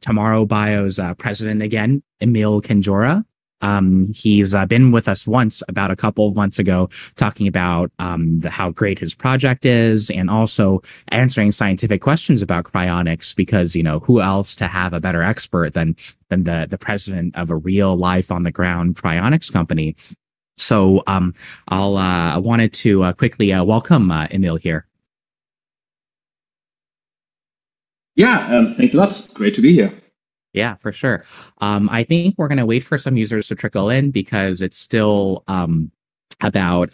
Tomorrow Bio's president again, Emil Kendziorra. He's been with us once about a couple of months ago, talking about how great his project is, and also answering scientific questions about cryonics. Because who else to have a better expert than the president of a real life on the ground cryonics company. So I wanted to quickly welcome Emil here. Yeah, thanks a lot. Great to be here. Yeah, for sure. I think we're going to wait for some users to trickle in because it's still about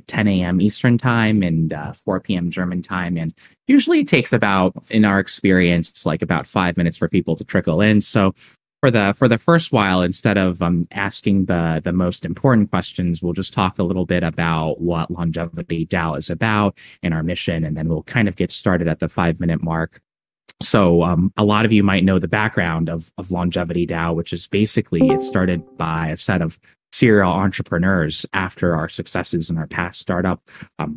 10 a.m. Eastern time and 4 p.m. German time. And usually it takes about, in our experience, like about 5 minutes for people to trickle in. So for the first while, instead of asking the most important questions, we'll just talk a little bit about what LongevityDAO is about and our mission, and then we'll kind of get started at the 5-minute mark. So a lot of you might know the background of LongevityDAO, which is basically it started by a set of serial entrepreneurs after our successes in our past startup.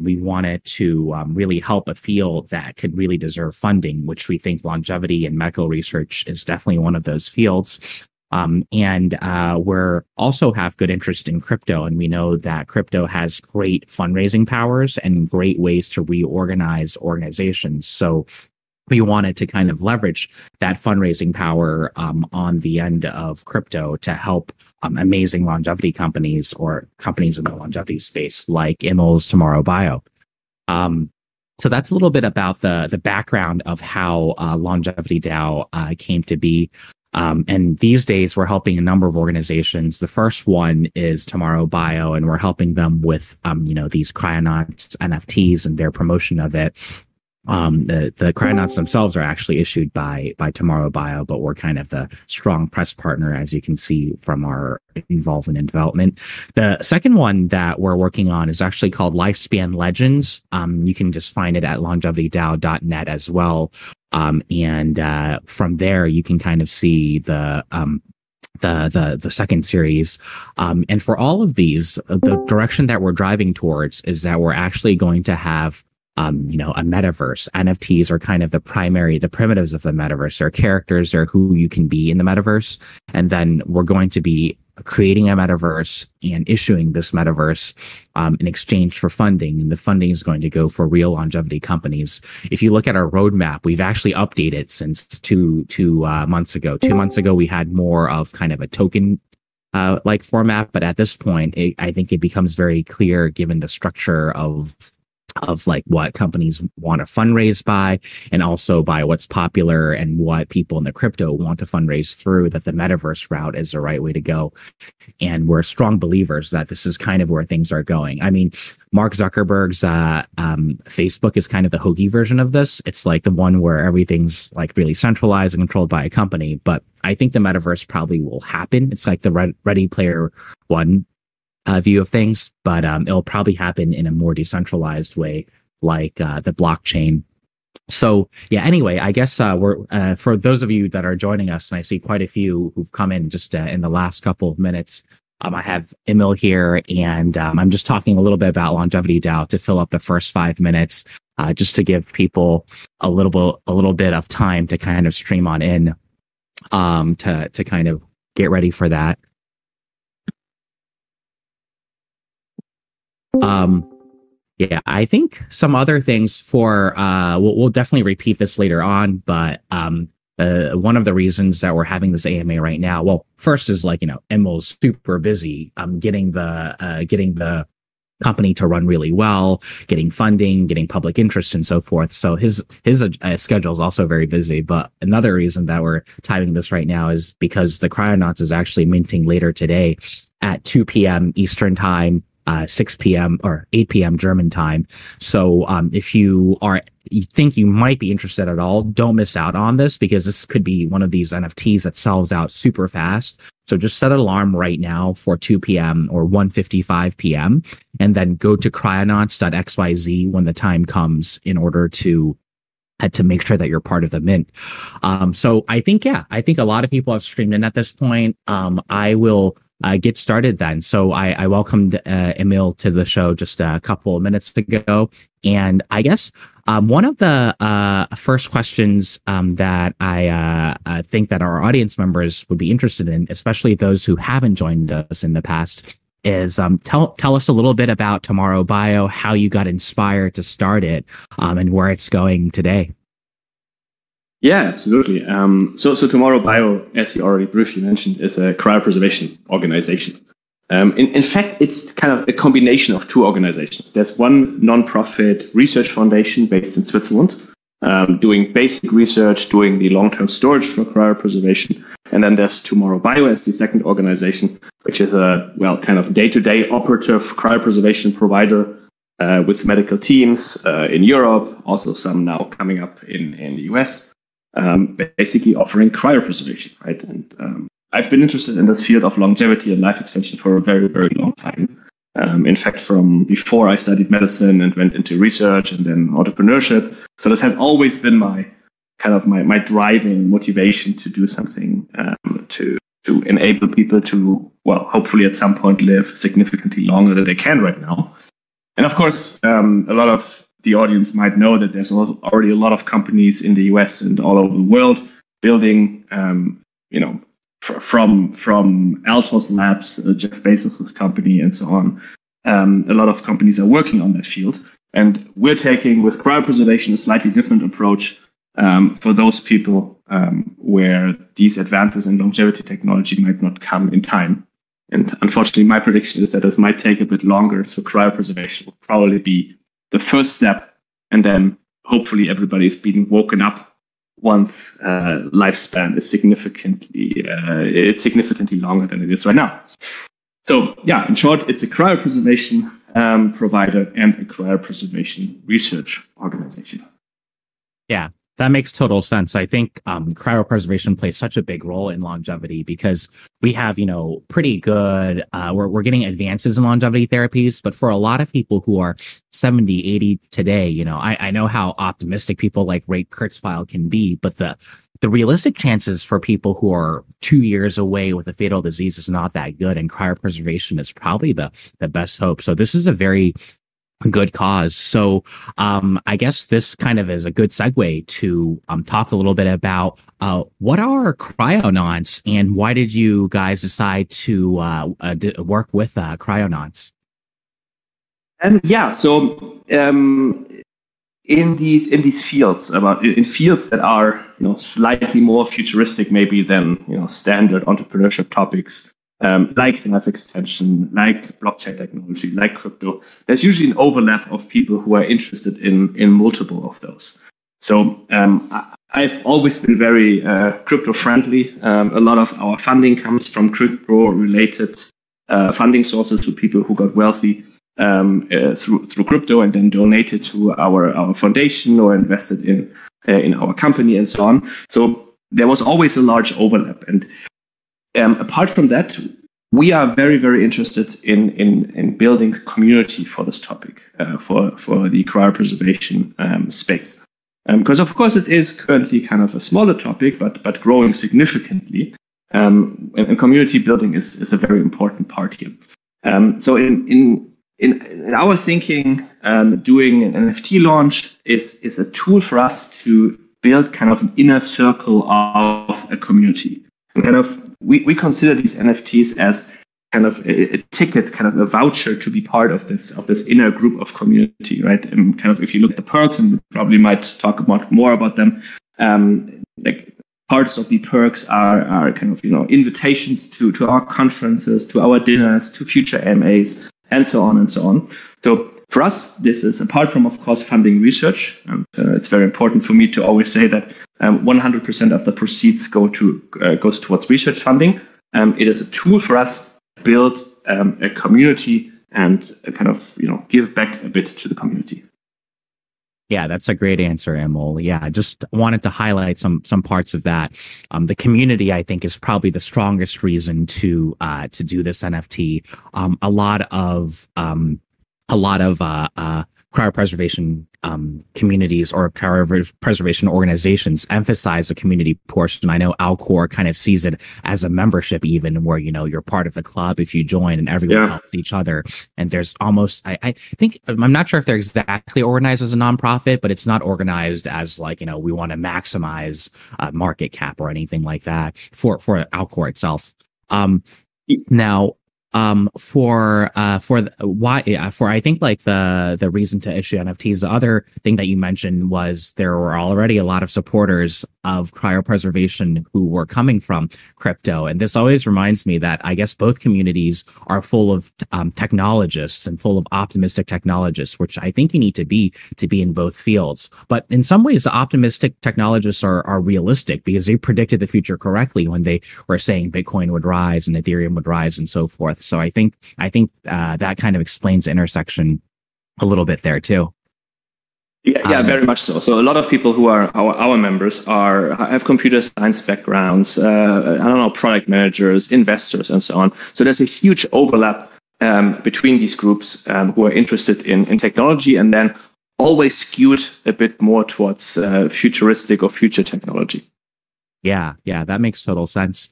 We wanted to really help a field that could really deserve funding, which we think longevity and medical research is definitely one of those fields. And we're also have good interest in crypto, and we know that crypto has great fundraising powers and great ways to reorganize organizations. So we wanted to kind of leverage that fundraising power on the end of crypto to help amazing longevity companies or companies in the longevity space like Emil's Tomorrow Bio. So that's a little bit about the background of how LongevityDAO came to be. And these days we're helping a number of organizations. The first one is Tomorrow Bio, and we're helping them with these Cryonauts NFTs and their promotion of it. The Cryonauts themselves are actually issued by Tomorrow Bio, but we're kind of the strong press partner, as you can see from our involvement in development. The second one that we're working on is actually called Lifespan Legends. You can just find it at LongevityDAO.net as well. And from there, you can kind of see the second series. And for all of these, the direction that we're driving towards is that we're actually going to have a metaverse. NFTs are kind of the primitives of the metaverse. They're characters, they're who you can be in the metaverse. And then we're going to be creating a metaverse and issuing this metaverse in exchange for funding. And the funding is going to go for real longevity companies. If you look at our roadmap, we've actually updated since two months ago. 2 months ago, we had more of kind of a token like format. But at this point, I think it becomes very clear, given the structure of like what companies want to fundraise by, and also by what's popular and what people in the crypto want to fundraise through, that the metaverse route is the right way to go. And we're strong believers that this is kind of where things are going. I mean, Mark Zuckerberg's Facebook is kind of the hokey version of this. It's like the one where everything's like really centralized and controlled by a company. But I think the metaverse probably will happen. It's like the Ready Player One view of things, but it'll probably happen in a more decentralized way, like the blockchain. So yeah, anyway, I guess we're for those of you that are joining us, and I see quite a few who've come in just in the last couple of minutes. I have Emil here, and I'm just talking a little bit about LongevityDAO to fill up the first 5 minutes, just to give people a little bit of time to kind of stream on in, to kind of get ready for that. Yeah, I think some other things for we'll definitely repeat this later on, but one of the reasons that we're having this AMA right now, well, first is like Emil's super busy getting the company to run really well, getting funding, getting public interest, and so forth. So his schedule is also very busy. But another reason that we're timing this right now is because the Cryonauts is actually minting later today at 2 p.m. Eastern time, 6 p.m. or 8 p.m. German time. So if you think you might be interested at all, don't miss out on this, because this could be one of these NFTs that sells out super fast. So just set an alarm right now for 2 p.m. or 1:55 p.m. and then go to cryonauts.xyz when the time comes in order to make sure that you're part of the mint. So I think a lot of people have streamed in at this point. I will get started then. So I welcomed Emil to the show just a couple of minutes ago. And I guess one of the first questions that I think that our audience members would be interested in, especially those who haven't joined us in the past, is tell us a little bit about Tomorrow Bio, how you got inspired to start it, and where it's going today. Yeah, absolutely. So Tomorrow Bio, as you already briefly mentioned, is a cryopreservation organization. In fact, it's kind of a combination of two organizations. There's one nonprofit research foundation based in Switzerland, doing basic research, doing the long-term storage for cryopreservation. And then there's Tomorrow Bio as the second organization, which is a, kind of day-to-day operative cryopreservation provider with medical teams in Europe, also some now coming up in the US, basically offering cryopreservation, right? And I've been interested in this field of longevity and life extension for a very, very long time. In fact, from before I studied medicine and went into research and then entrepreneurship. So this had always been my driving motivation to do something to enable people to, hopefully at some point live significantly longer than they can right now. And of course, a lot of the audience might know that there's already a lot of companies in the US and all over the world building, from Altos Labs, Jeff Bezos' company, and so on. A lot of companies are working on that field. And we're taking, with cryopreservation, a slightly different approach for those people where these advances in longevity technology might not come in time. And unfortunately, my prediction is that this might take a bit longer. So cryopreservation will probably be the first step. And then hopefully everybody is being woken up once lifespan is significantly longer than it is right now. So yeah, in short, it's a cryopreservation provider and a cryopreservation research organization. Yeah, that makes total sense. I think cryopreservation plays such a big role in longevity because we have, pretty good, we're getting advances in longevity therapies, but for a lot of people who are 70, 80 today, I know how optimistic people like Ray Kurzweil can be, but the realistic chances for people who are 2 years away with a fatal disease is not that good. And cryopreservation is probably the best hope. So this is a very good cause. So I guess this kind of is a good segue to talk a little bit about what are Cryonauts and why did you guys decide to work with Cryonauts? So in these fields, in fields that are slightly more futuristic maybe than standard entrepreneurship topics, like life extension, like blockchain technology, like crypto, there's usually an overlap of people who are interested in multiple of those. So I've always been very crypto friendly. A lot of our funding comes from crypto-related funding sources to people who got wealthy through crypto and then donated to our foundation or invested in our company and so on. So there was always a large overlap. And apart from that, we are very, very interested in building community for this topic, for the cryopreservation space. Because of course it is currently kind of a smaller topic, but growing significantly. And community building is a very important part here. So in our thinking, doing an NFT launch is a tool for us to build kind of an inner circle of a community. And kind of we consider these NFTs as kind of a ticket, kind of a voucher to be part of this inner group of community, right? And kind of if you look at the perks, and we probably might talk about more about them, like parts of the perks are kind of invitations to our conferences, to our dinners, to future AMAs, and so on and so on. So for us, this is apart from, of course, funding research. It's very important for me to always say that 100% of the proceeds goes towards research funding. It is a tool for us to build a community and kind of give back a bit to the community. Yeah, that's a great answer, Emil. Yeah, I just wanted to highlight some parts of that. The community, I think, is probably the strongest reason to do this NFT. A lot of cryopreservation communities or cryopreservation organizations emphasize the community portion. I know Alcor kind of sees it as a membership, even where, you know, you're part of the club if you join and everyone helps each other. And there's almost, I think, I'm not sure if they're exactly organized as a nonprofit, but it's not organized as like, you know, we want to maximize market cap or anything like that for Alcor itself. Now, for I think like the reason to issue NFTs, the other thing that you mentioned was there were already a lot of supporters of cryopreservation who were coming from crypto. And this always reminds me that I guess both communities are full of technologists and full of optimistic technologists, which I think you need to be in both fields. But in some ways, the optimistic technologists are realistic because they predicted the future correctly when they were saying Bitcoin would rise and Ethereum would rise and so forth. So I think that kind of explains the intersection a little bit there too. Yeah, very much so. So a lot of people who are our members have computer science backgrounds, product managers, investors, and so on. So there's a huge overlap between these groups who are interested in technology and then always skewed a bit more towards futuristic or future technology. Yeah, that makes total sense.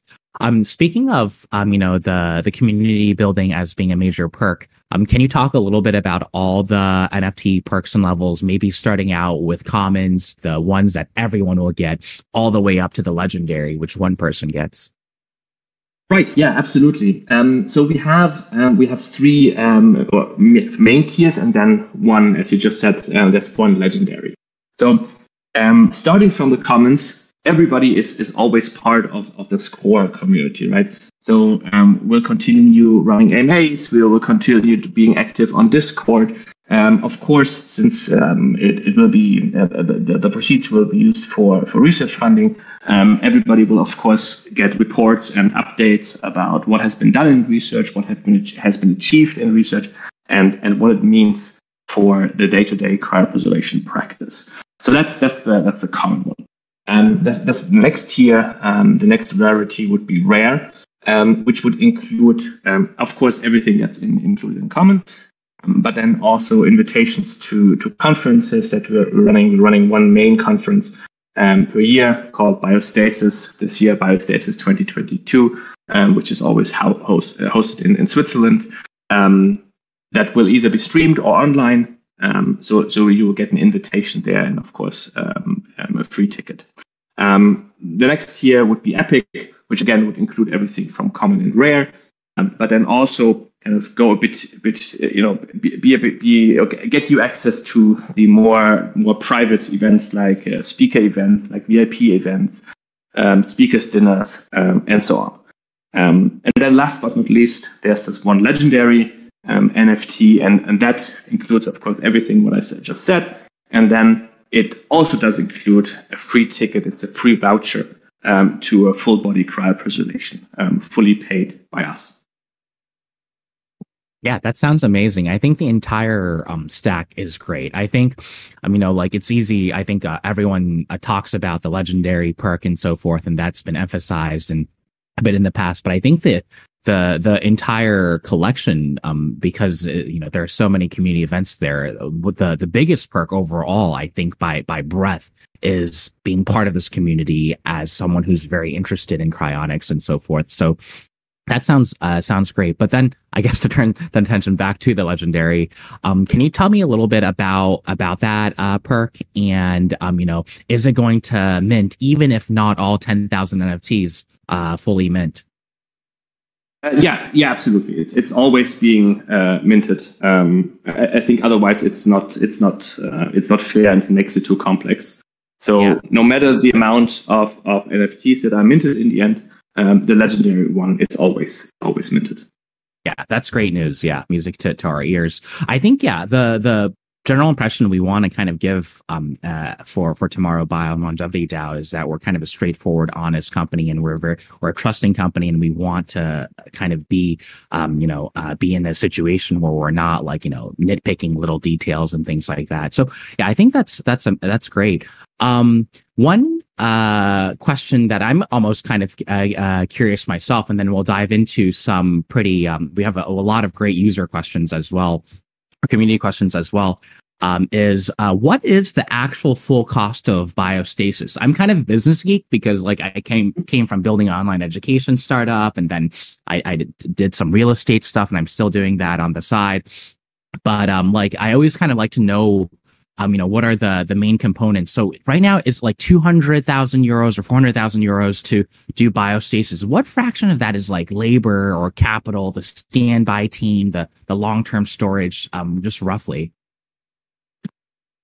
Speaking of, the community building as being a major perk, can you talk a little bit about all the NFT perks and levels, maybe starting out with commons, the ones that everyone will get, all the way up to the legendary, which one person gets? Right. Yeah, absolutely. So we have three main tiers, and then one, as you just said, there's one legendary. So starting from the commons, everybody is always part of the core community, right? So we'll continue running AMAs, we will continue being active on Discord. Of course, since it will be the proceeds will be used for research funding, everybody will of course get reports and updates about what has been done in research, what has been achieved in research, and what it means for the day-to-day cryopreservation practice. So that's the common one. That's the next tier. The next rarity would be rare, which would include, of course, everything that's included in common, but then also invitations to conferences that we're running. We're running one main conference per year called Biostasis. This year, Biostasis 2022, which is always hosted in Switzerland. That will either be streamed or online. So you will get an invitation there, and of course, a free ticket. The next tier would be Epic, which again would include everything from common and rare, but then also kind of go a bit, get you access to the more private events like speaker events, like VIP events, speakers dinners, and so on. And then last but not least, there's this one legendary NFT, and that includes, of course, everything what I just said, and then it also does include a free ticket. It's a free voucher to a full body cryopreservation, fully paid by us. Yeah, that sounds amazing. I think the entire stack is great. I think, it's easy. I think everyone talks about the legendary perk and so forth, and that's been emphasized and a bit in the past. But I think that the entire collection, because there are so many community events there, the biggest perk overall, I think by breadth, is being part of this community as someone who's very interested in cryonics and so forth. So that sounds great. But then I guess to turn the attention back to the legendary, can you tell me a little bit about that perk? And is it going to mint even if not all 10,000 NFTs fully mint? Yeah, absolutely. It's always being minted. I think otherwise it's not fair and makes it too complex. So no matter the amount of NFTs that are minted in the end, the legendary one is always minted. Yeah, that's great news. Yeah, music to our ears. I think the general impression we want to kind of give for Tomorrow Bio and LongevityDAO is that we're kind of a straightforward, honest company, and we're a trusting company, and we want to kind of be in a situation where we're not nitpicking little details and things like that. So yeah, I think that's great. One question that I'm almost kind of curious myself, and then we'll dive into some pretty we have a lot of great user questions as well, or community questions as well. is what is the actual full cost of biostasis? I'm kind of a business geek because like I came from building an online education startup, and then I did some real estate stuff, and I'm still doing that on the side. But like I always kind of like to know, what are the main components? So right now it's like 200,000 euros or 400,000 euros to do biostasis. What fraction of that is like labor or capital, the standby team, the long-term storage, just roughly?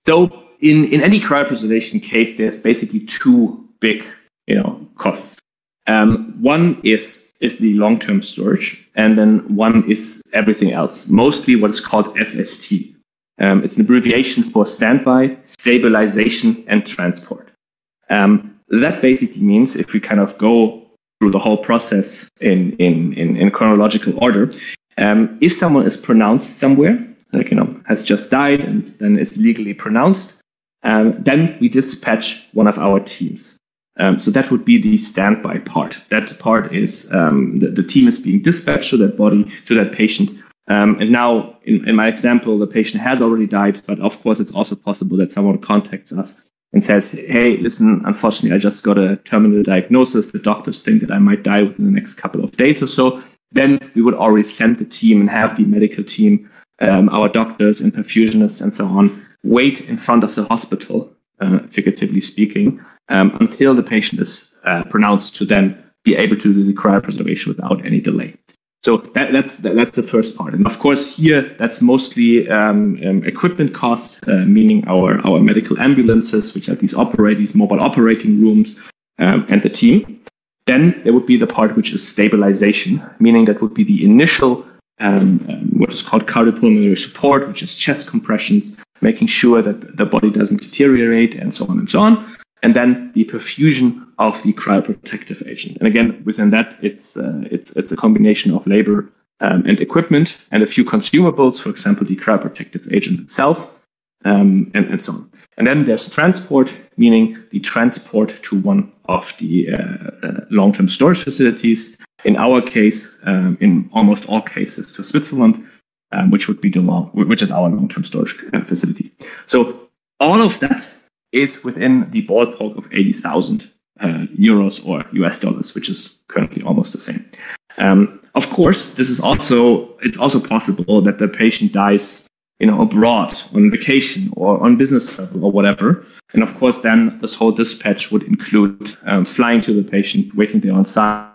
So in any cryopreservation case, there's basically two big, costs. One is the long-term storage, and then one is everything else, mostly what is called SST. It's an abbreviation for standby, stabilization, and transport. That basically means if we kind of go through the whole process in chronological order, if someone is pronounced somewhere, like, has just died and then is legally pronounced, then we dispatch one of our teams. So that would be the standby part. That part is the team is being dispatched to that body, to that patient. And now, in my example, the patient has already died, but of course, it's also possible that someone contacts us and says, hey, listen, unfortunately, I just got a terminal diagnosis. The doctors think that I might die within the next couple of days or so. Then we would already send the team and have the medical team, our doctors and perfusionists and so on, wait in front of the hospital, figuratively speaking, until the patient is pronounced to then be able to do the cryopreservation without any delay. So that's the first part. And of course, here, that's mostly equipment costs, meaning our medical ambulances, which are these mobile operating rooms, and the team. Then there would be the part which is stabilization, meaning that would be the initial what is called cardiopulmonary support, which is chest compressions, making sure that the body doesn't deteriorate, and so on and so on. And then the perfusion of the cryoprotective agent. And again, within that, it's a combination of labor and equipment and a few consumables, for example, the cryoprotective agent itself, and so on. And then there's transport, meaning the transport to one of the long-term storage facilities. In our case, in almost all cases, to Switzerland, which is our long-term storage facility. So all of that is within the ballpark of 80,000 euros or US dollars, which is currently almost the same. Of course, it's also possible that the patient dies, abroad on vacation or on business travel or whatever. And of course, then this whole dispatch would include flying to the patient, waiting there on site,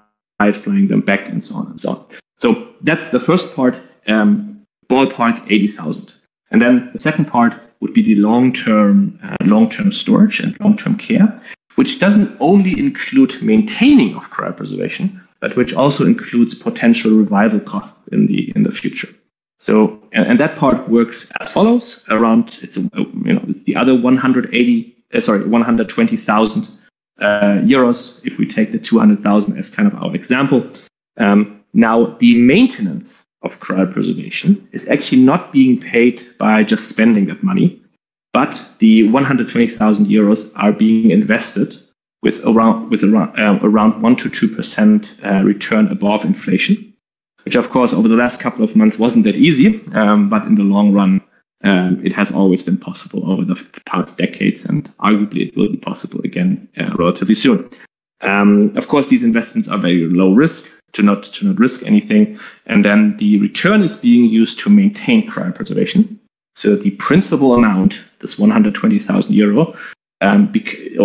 flying them back, and so on and so on. So that's the first part, ballpark 80,000. And then the second part would be the long-term storage and long-term care, which doesn't only include maintaining of cryopreservation, but which also includes potential revival costs in the future. So, and that part works as follows: it's the other 120,000 euros if we take the 200,000 as kind of our example. Now, the maintenance of cryopreservation is actually not being paid by just spending that money, but the 120,000 euros are being invested with around 1 to 2% return above inflation, which of course over the last couple of months wasn't that easy, but in the long run, it has always been possible over the past decades, and arguably it will be possible again relatively soon. Of course, these investments are very low risk, to not risk anything, and then the return is being used to maintain cryopreservation. So the principal amount, this 120,000 euro,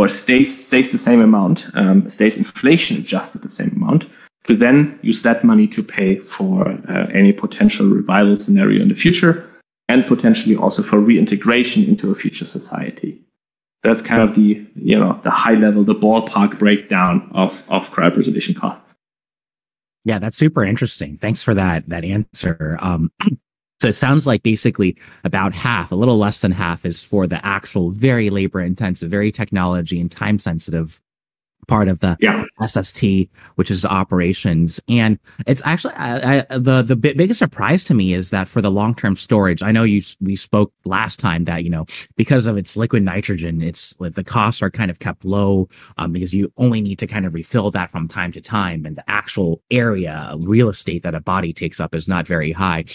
stays the same amount, stays inflation adjusted the same amount, to then use that money to pay for any potential revival scenario in the future, and potentially also for reintegration into a future society. That's kind of the high level, the ballpark breakdown of cryopreservation costs. Yeah, that's super interesting. Thanks for that answer. So it sounds like basically about half, a little less than half, is for the actual very labor intensive, very technology and time sensitive part of the SST, which is operations. And it's actually the biggest surprise to me is that for the long-term storage, I know we spoke last time that, because of its liquid nitrogen, the costs are kind of kept low, because you only need to kind of refill that from time to time. And the actual area, real estate that a body takes up is not very high.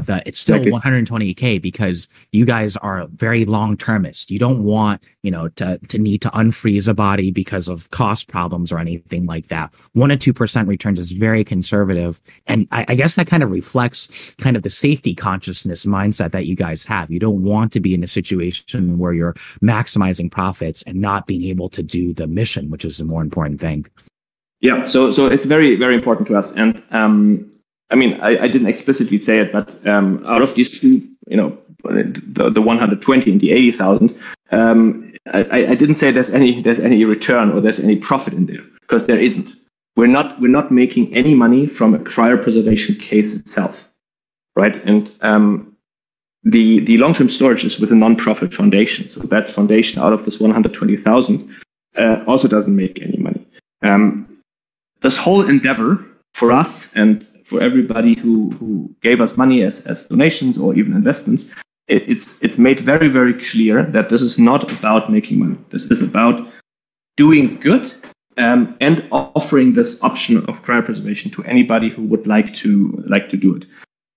but it's still 120K because you guys are very long-termist. You don't want, to need to unfreeze a body because of cost problems or anything like that. 1 to 2% returns is very conservative. And I guess that kind of reflects kind of the safety consciousness mindset that you guys have. You don't want to be in a situation where you're maximizing profits and not being able to do the mission, which is the more important thing. Yeah, so it's very, very important to us. And I didn't explicitly say it, but out of these two, the 120 and the 80,000, I didn't say there's any return or there's any profit in there, because there isn't. We're not making any money from a cryopreservation case itself, right? And the long-term storage is with a non-profit foundation, so that foundation out of this 120,000 also doesn't make any money. This whole endeavor for us and for everybody who gave us money as donations or even investments, it's made very, very clear that this is not about making money. This is about doing good and offering this option of cryopreservation to anybody who would like to do it.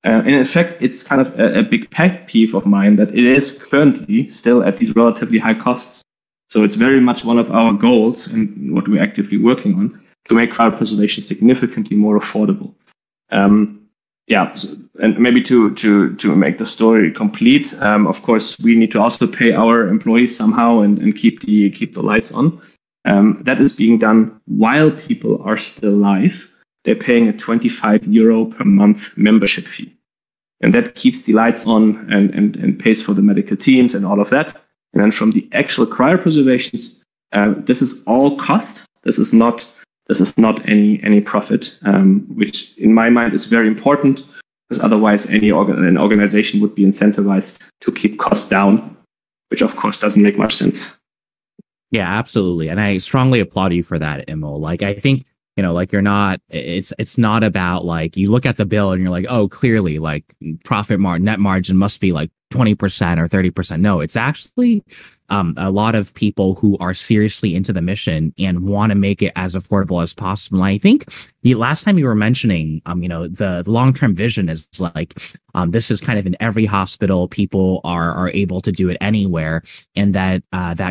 And in fact, it's kind of a big pet peeve of mine that it is currently still at these relatively high costs. So it's very much one of our goals and what we're actively working on to make cryopreservation significantly more affordable. And maybe to make the story complete, of course, we need to also pay our employees somehow and keep the lights on. That is being done while people are still alive. They're paying a €25 per month membership fee. And that keeps the lights on and pays for the medical teams and all of that. And then from the actual cryopreservations, this is all cost. This is not any profit, which in my mind is very important, because otherwise an organization would be incentivized to keep costs down, which of course doesn't make much sense. Yeah, absolutely. And I strongly applaud you for that, Emil. Like, I think, you're not, it's not about like, you look at the bill and you're like, oh, clearly like net margin must be like 20% or 30%. No, it's actually a lot of people who are seriously into the mission and want to make it as affordable as possible. And I think the last time you were mentioning, the long-term vision is like, this is kind of in every hospital, people are able to do it anywhere. And that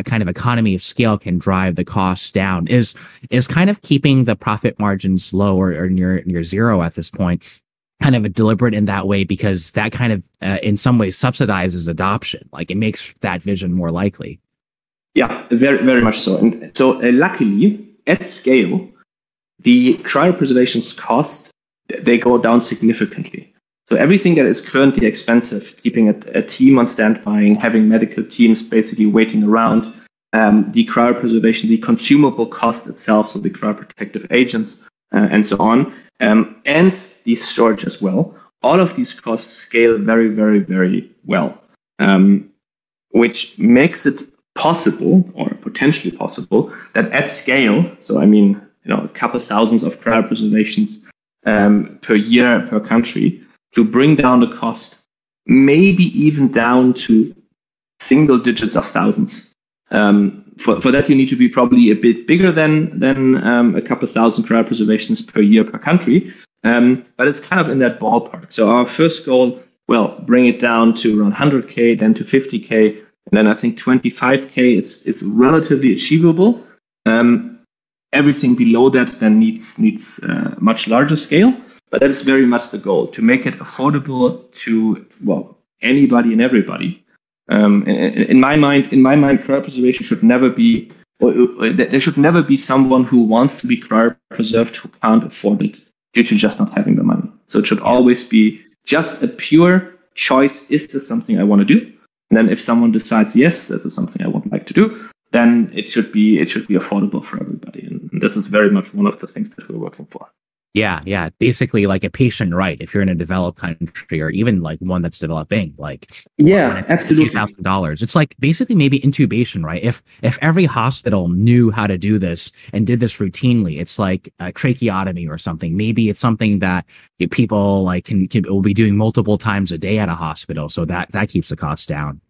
kind of economy of scale can drive the costs down is kind of keeping the profit margins low or near zero at this point. Kind of deliberate in that way, because that kind of in some ways subsidizes adoption. Like, it makes that vision more likely. Yeah, very, very much so. And so luckily at scale, the cryopreservation's cost, they go down significantly. So everything that is currently expensive, keeping a team on standby, having medical teams basically waiting around, the cryopreservation, the consumable cost itself, so the cryoprotective agents and so on, and the storage as well. All of these costs scale very, very, very well, which makes it possible, or potentially possible, that at scale, so a couple thousands of cryopreservations per year per country, to bring down the cost, maybe even down to single digits of thousands. For that, you need to be probably a bit bigger than a couple thousand cryopreservations per year per country. But it's kind of in that ballpark. So our first goal, bring it down to around 100K, then to 50K, and then I think 25K is relatively achievable. Everything below that then needs much larger scale, but that is very much the goal, to make it affordable to anybody and everybody. In my mind, cryopreservation should never be, or there should never be someone who wants to be cryopreserved who can't afford it due to just not having the money. So it should always be just a pure choice. Is this something I want to do? And then if someone decides, yes, this is something I would like to do, then it should be affordable for everybody. And this is very much one of the things that we're working for. Yeah. Basically, like a patient right. If you're in a developed country or even like one that's developing, absolutely, $1,000. It's like basically maybe intubation, right? If every hospital knew how to do this and did this routinely, it's like a tracheotomy or something. Maybe it's something that people will be doing multiple times a day at a hospital, so that keeps the cost down.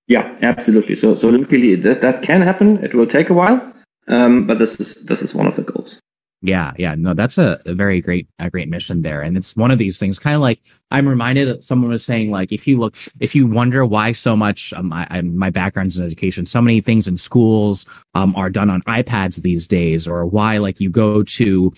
Yeah, absolutely. So luckily that can happen. It will take a while, but this is one of the goals. Yeah. No, that's a very great mission there. And it's one of these things, kind of like I'm reminded, someone was saying, like, if you wonder why so much, my background's in education, so many things in schools are done on iPads these days, or why, like, you go to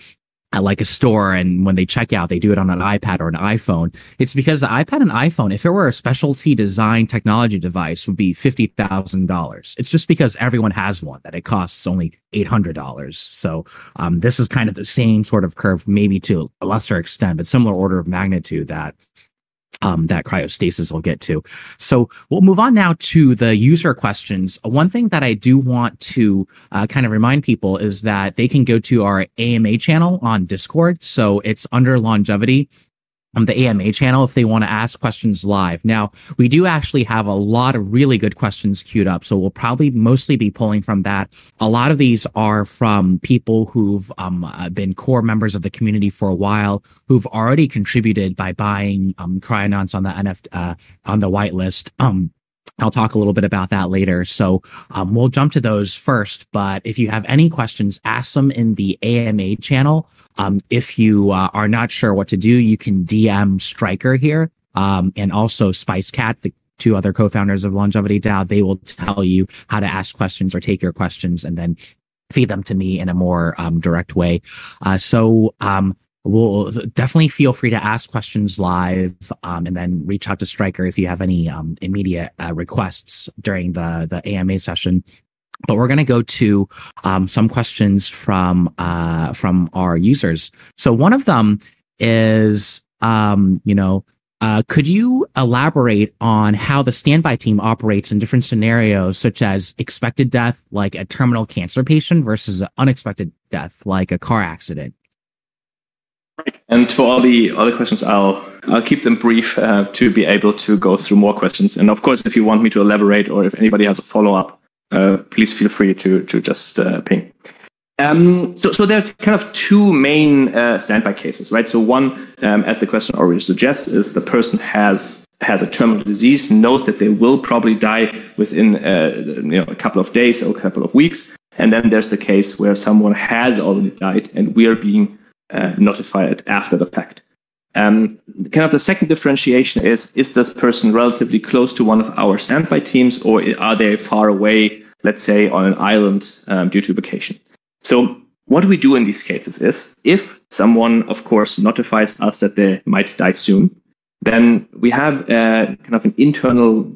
like a store and when they check out, they do it on an iPad or an iPhone. It's because the iPad and iPhone, if it were a specialty design technology device, would be $50,000. It's just because everyone has one that it costs only $800. So this is kind of the same sort of curve, maybe to a lesser extent, but similar order of magnitude that cryostasis will get to. So we'll move on now to the user questions. One thing that I do want to kind of remind people is that they can go to our AMA channel on Discord. So it's under Longevity, the AMA channel, if they want to ask questions live. Now, we do actually have a lot of really good questions queued up, so we'll probably mostly be pulling from that. A lot of these are from people who've been core members of the community for a while, who've already contributed by buying Cryonauts on the NFT on the whitelist. I'll talk a little bit about that later. So we'll jump to those first. But if you have any questions, ask them in the AMA channel. If you are not sure what to do, you can DM Striker here and also SpiceCat, the two other co-founders of LongevityDAO. They will tell you how to ask questions or take your questions and then feed them to me in a more direct way. We'll definitely feel free to ask questions live and then reach out to Striker if you have any immediate requests during the AMA session. But we're going to go to some questions from our users. So one of them is, could you elaborate on how the standby team operates in different scenarios, such as expected death, like a terminal cancer patient, versus an unexpected death, like a car accident? Right. And for all the other questions, I'll keep them brief to be able to go through more questions. And of course, if you want me to elaborate or if anybody has a follow-up, please feel free to just ping. So there are kind of two main standby cases, right? So one, as the question already suggests, is the person has a terminal disease, knows that they will probably die within a couple of days or a couple of weeks. And then there's the case where someone has already died and we are being notified after the fact. Kind of the second differentiation is this person relatively close to one of our standby teams, or are they far away, let's say on an island due to vacation? So what we do in these cases is, if someone, of course, notifies us that they might die soon, then we have kind of an internal,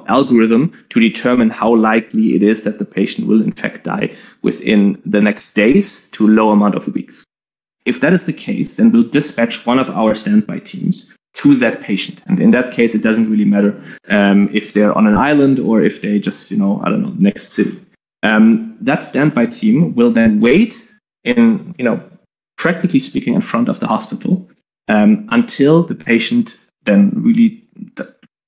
algorithm to determine how likely it is that the patient will in fact die within the next days to a low amount of weeks. If that is the case, then we'll dispatch one of our standby teams to that patient. And in that case, it doesn't really matter if they're on an island or if they just, next city. That standby team will then wait in, practically speaking, in front of the hospital until the patient then really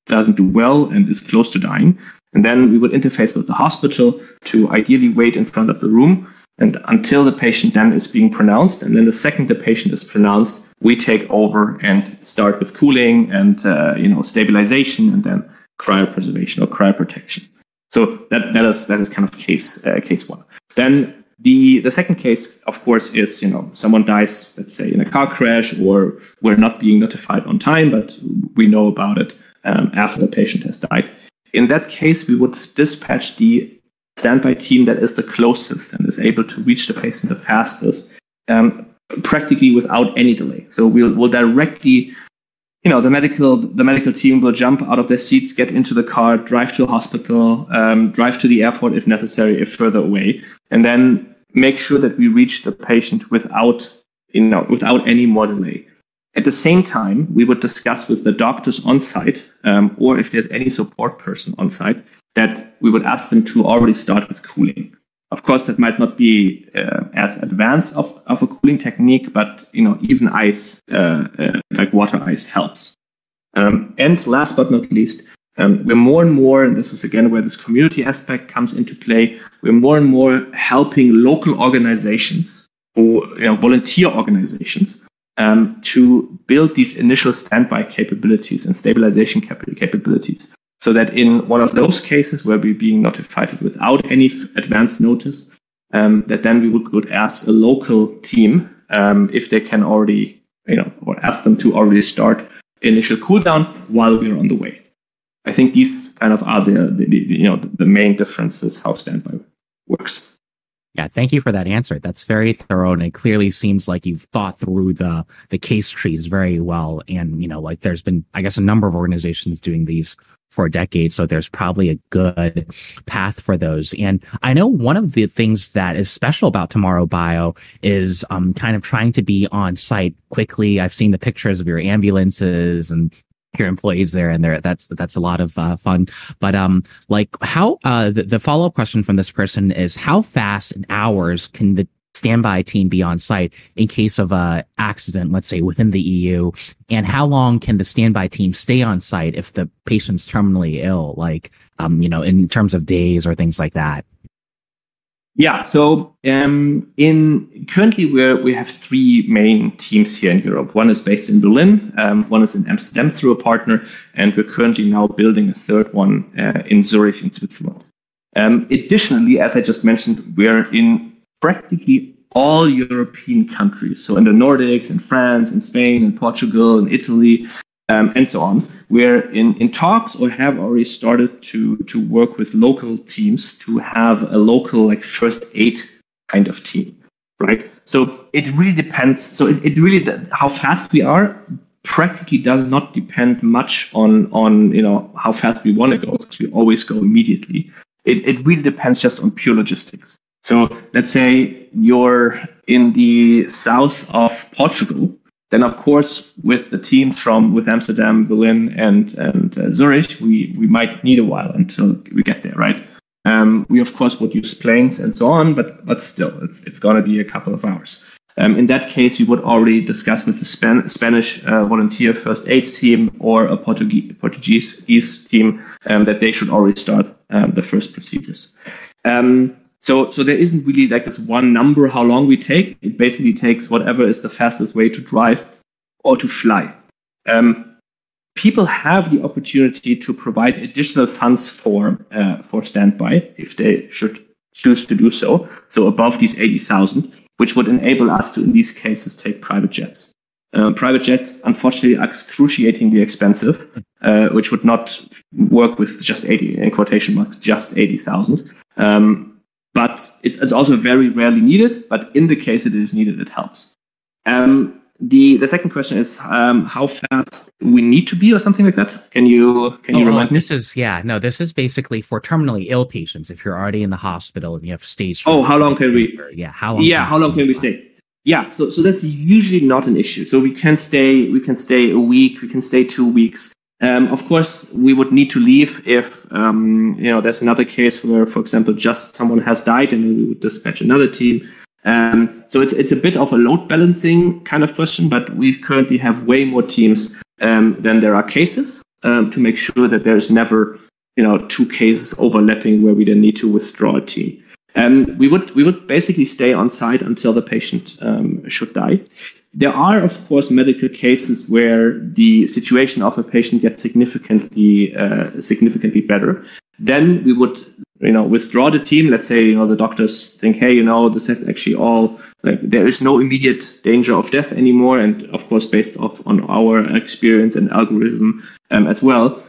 doesn't do well and is close to dying. And then we would interface with the hospital to ideally wait in front of the room and until the patient then is being pronounced. And then the second the patient is pronounced, we take over and start with cooling and stabilization and then cryo-preservation or cryoprotection. So that is kind of case one. Then the second case, of course, is someone dies, let's say in a car crash, or we're not being notified on time, but we know about it after the patient has died. In that case, we would dispatch the standby team that is the closest and is able to reach the patient the fastest, practically without any delay. So we'll directly, the medical team will jump out of their seats, get into the car, drive to a hospital, drive to the airport if necessary, if further away, and then make sure that we reach the patient without any more delay. At the same time, we would discuss with the doctors on site, or if there's any support person on site, that we would ask them to already start with cooling. Of course, that might not be as advanced of a cooling technique, but even ice, like water ice, helps. And last but not least, we're more and more, and this is again where this community aspect comes into play, we're more and more helping local organizations or volunteer organizations to build these initial standby capabilities and stabilization capabilities. So that in one of those cases where we're being notified without any advance notice, that then we would ask a local team if they can already, or ask them to already start initial cooldown while we're on the way. I think these kind of are the main differences how standby works. Yeah, thank you for that answer. That's very thorough, and it clearly seems like you've thought through the case trees very well. And like there's been, I guess, a number of organizations doing these for a decade, so there's probably a good path for those. And I know one of the things that is special about Tomorrow Bio is kind of trying to be on site quickly. I've seen the pictures of your ambulances and your employees there, and that's a lot of fun. But like how the follow-up question from this person is, how fast in hours can the standby team be on site in case of a accident, let's say within the EU, and how long can the standby team stay on site if the patient's terminally ill, like in terms of days or things like that? Yeah, so currently we have three main teams here in Europe. One is based in Berlin, one is in Amsterdam through a partner, and we're currently now building a third one in Zurich in Switzerland. Additionally, as I just mentioned, we're in practically all European countries. So in the Nordics, in France, in Spain, in Portugal, in Italy, and so on. We're in talks or have already started to work with local teams to have a local like first aid kind of team, right? So it really depends. So it really, how fast we are practically does not depend much on how fast we want to go, because we always go immediately. It really depends just on pure logistics. So let's say you're in the south of Portugal, then of course with the teams with Amsterdam, Berlin, and Zurich, we might need a while until we get there, right? We of course would use planes and so on, but still it's going to be a couple of hours. In that case, we would already discuss with the Spanish volunteer first aid team or a Portuguese team that they should already start the first procedures. So there isn't really like this one number how long we take. It basically takes whatever is the fastest way to drive or to fly. People have the opportunity to provide additional funds for standby if they should choose to do so. So above these 80,000, which would enable us to, in these cases, take private jets. Private jets, unfortunately, are excruciatingly expensive, which would not work with just 80, in quotation marks, just 80,000. But it's also very rarely needed. But in the case it is needed, it helps. The second question is how fast we need to be, or something like that. Can you remind me? This is basically for terminally ill patients. If you're already in the hospital and you have stage 4. How long can we? Yeah, how long can we stay? Yeah, so that's usually not an issue. So we can stay a week, we can stay 2 weeks. Of course, we would need to leave if there's another case where, for example, just someone has died, and then we would dispatch another team. So it's a bit of a load balancing kind of question, but we currently have way more teams than there are cases to make sure that there's never 2 cases overlapping where we then need to withdraw a team. We would basically stay on site until the patient should die. There are, of course, medical cases where the situation of a patient gets significantly better. Then we would, withdraw the team. Let's say, the doctors think, hey, this is actually all, there is no immediate danger of death anymore. And of course, based on our experience and algorithm as well,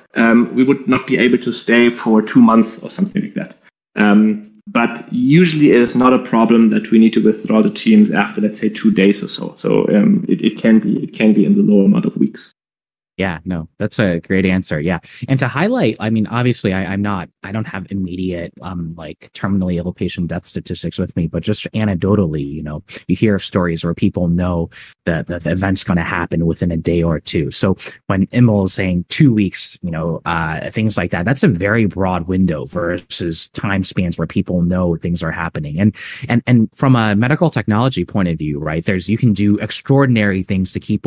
we would not be able to stay for 2 months or something like that. But usually it is not a problem that we need to withdraw the teams after, let's say, 2 days or so. So it can be in the low amount of weeks. Yeah, no, that's a great answer. Yeah. And to highlight, I mean, obviously I don't have immediate, terminally ill patient death statistics with me, but just anecdotally, you hear stories where people know that the event's going to happen within a day or two. So when Emil is saying 2 weeks, things like that, that's a very broad window versus time spans where people know things are happening. And from a medical technology point of view, right, you can do extraordinary things to keep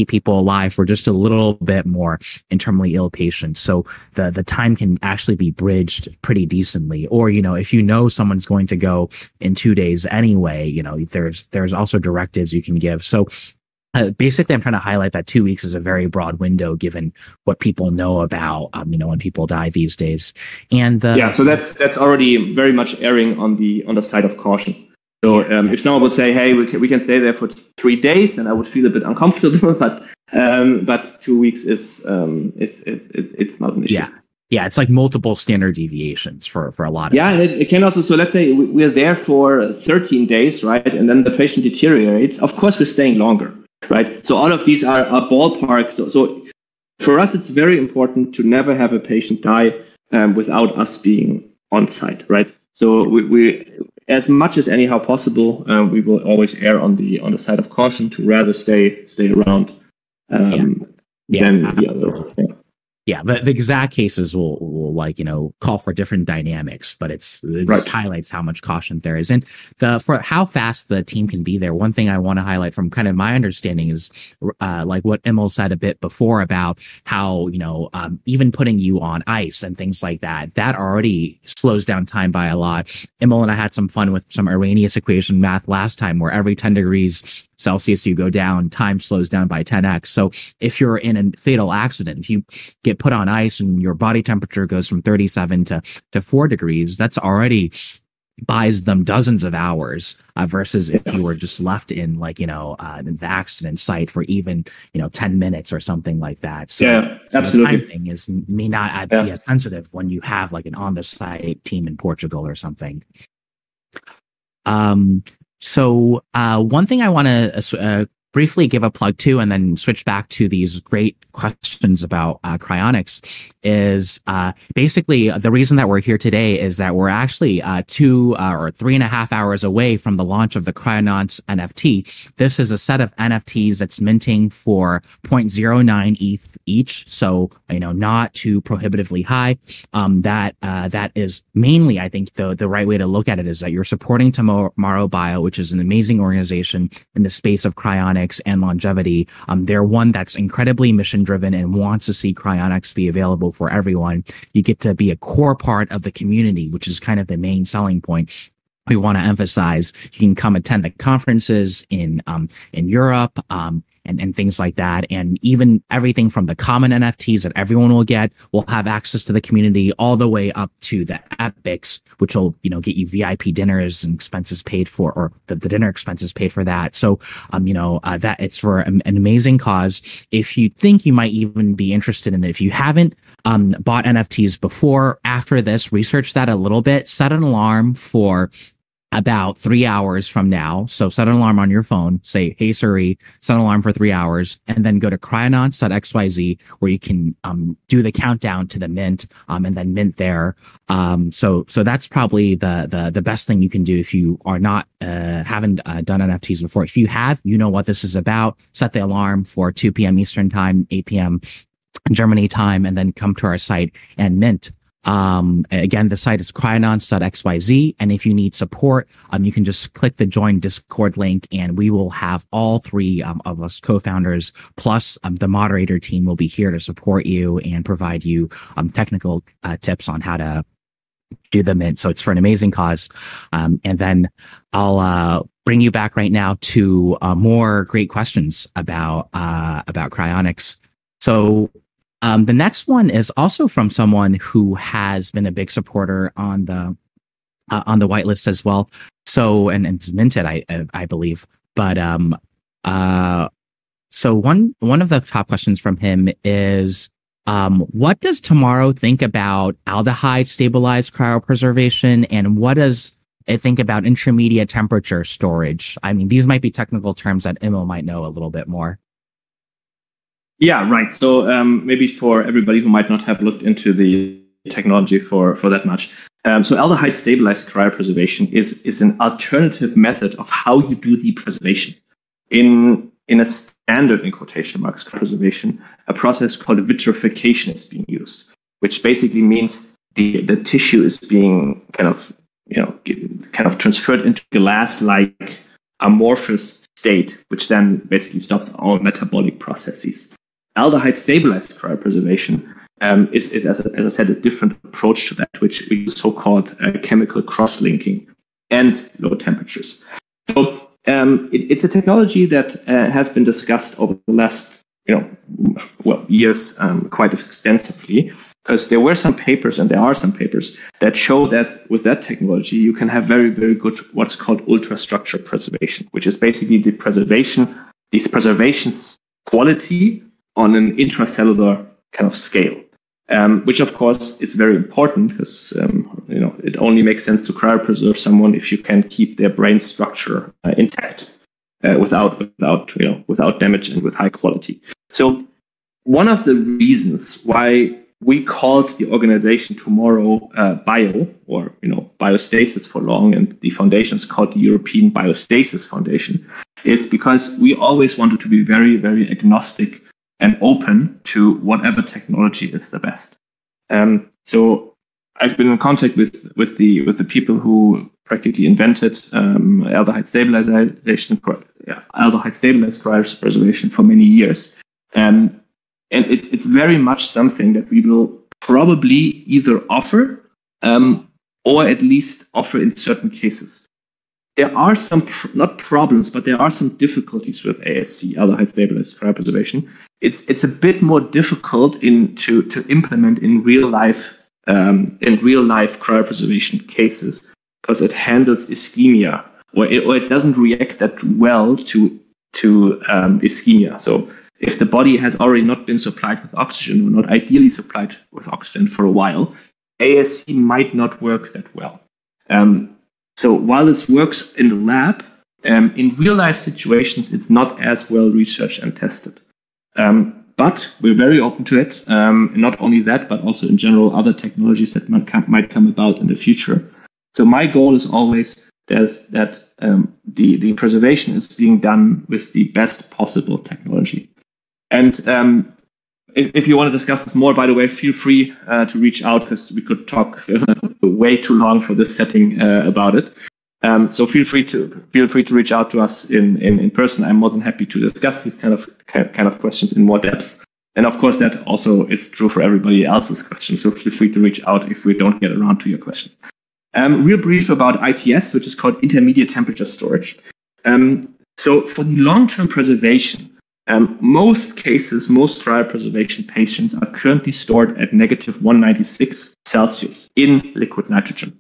people alive for just a little bit more in terminally ill patients. So the time can actually be bridged pretty decently. Or, if someone's going to go in 2 days anyway, there's also directives you can give. So basically, I'm trying to highlight that 2 weeks is a very broad window given what people know about, when people die these days. And so that's already very much erring on the side of caution. So if someone would say, "Hey, we can stay there for 3 days," then I would feel a bit uncomfortable. But 2 weeks is it's not an issue. Yeah, it's like multiple standard deviations for a lot of. Yeah, and it can also. So let's say we're there for 13 days, right? And then the patient deteriorates. Of course, we're staying longer, right? So all of these are ballpark. So for us, it's very important to never have a patient die without us being on site, right? So we as much as anyhow possible, we will always err on the side of caution to rather stay around than the other. Yeah, the exact cases will call for different dynamics, but it just highlights how much caution there is. And for how fast the team can be there, one thing I want to highlight from kind of my understanding is like what Emil said a bit before about how, even putting you on ice and things like that already slows down time by a lot. Emil and I had some fun with some Arrhenius equation math last time where every 10 degrees Celsius you go down, time slows down by 10x. So if you're in a fatal accident, if you get put on ice and your body temperature goes from 37 to 4 degrees, that's already buys them dozens of hours versus if you were just left in the accident site for even 10 minutes or something like that. So, absolutely. The time thing may not be as sensitive when you have like an on the site team in Portugal or something. So one thing I want to briefly give a plug to and then switch back to these great questions about cryonics is basically the reason that we're here today is that we're actually 2 or 3.5 hours away from the launch of the Cryonauts NFT. This is a set of NFTs that's minting for 0.09 ETH each, so not too prohibitively high. That is mainly, I think, the right way to look at it is that you're supporting Tomorrow Bio, which is an amazing organization in the space of cryonics and longevity. They're one that's incredibly mission driven and wants to see cryonics be available for everyone. You get to be a core part of the community, which is kind of the main selling point. We want to emphasize you can come attend the conferences in Europe and things like that, and even everything from the common NFTs that everyone will get will have access to the community, all the way up to the epics, which will get you VIP dinners and expenses paid for, or the dinner expenses paid for that. So that it's for an amazing cause. If you think you might even be interested in it, if you haven't bought NFTs before, after this, research that a little bit, set an alarm for about 3 hours from now. So set an alarm on your phone, say, "Hey Siri, set an alarm for 3 hours," and then go to cryonaut.xyz where you can do the countdown to the mint and then mint there. So that's probably the best thing you can do if you are not haven't done NFTs before. If you have, what this is about. Set the alarm for 2 p.m. Eastern time, 8 p.m. Germany time, and then come to our site and mint. Again, the site is cryonaut.xyz, and if you need support, you can just click the join Discord link, and we will have all 3 of us co-founders plus the moderator team will be here to support you and provide you technical tips on how to do the mint. So it's for an amazing cause. And then I'll bring you back right now to more great questions about cryonics. So the next one is also from someone who has been a big supporter on the whitelist as well. So and it's minted, I believe. But so one of the top questions from him is, what does Tomorrow think about aldehyde stabilized cryopreservation, and what does it think about intermediate temperature storage? I mean, these might be technical terms that Emil might know a little bit more. Yeah, right. So maybe for everybody who might not have looked into the technology for that much. So aldehyde stabilized cryopreservation is an alternative method of how you do the preservation. In a standard, in quotation marks, cryopreservation, a process called vitrification is being used, which basically means the tissue is being kind of transferred into glass-like amorphous state, which then basically stops all metabolic processes. Aldehyde stabilized cryopreservation is as I said, a different approach to that, which we use so-called chemical cross-linking and low temperatures. So It's a technology that has been discussed over the last years quite extensively, because there were some papers, and there are some papers that show that with that technology you can have very, very good what's called ultrastructure preservation, which is basically the preservation's quality on an intracellular kind of scale, which of course is very important, because it only makes sense to cryopreserve someone if you can keep their brain structure intact without damage and with high quality. So one of the reasons why we called the organization Tomorrow Bio, or Biostasis for long, and the foundation is called the European Biostasis Foundation, is because we always wanted to be very, very agnostic and open to whatever technology is the best. So I've been in contact with the people who practically invented aldehyde stabilized cryopreservation for many years. And it's very much something that we will probably either offer or at least offer in certain cases. There are some, not problems, but there are some difficulties with ASC, aldehyde stabilized cryopreservation. It's a bit more difficult to implement in real life cryopreservation cases, because it handles ischemia, or it doesn't react that well to ischemia. So if the body has already not been supplied with oxygen, or not ideally supplied with oxygen for a while, ASC might not work that well. So while this works in the lab, in real life situations, it's not as well researched and tested. But we're very open to it. Not only that, but also in general, other technologies that might come about in the future. So my goal is always that the preservation is being done with the best possible technology. And if you want to discuss this more, by the way, feel free to reach out, because we could talk way too long for this setting about it. So feel free to reach out to us in person. I'm more than happy to discuss these kind of questions in more depth. And of course, that also is true for everybody else's questions. So feel free to reach out if we don't get around to your question. Real brief about ITS, which is called intermediate temperature storage. So for the long-term preservation, most cryopreservation patients are currently stored at -196 Celsius in liquid nitrogen.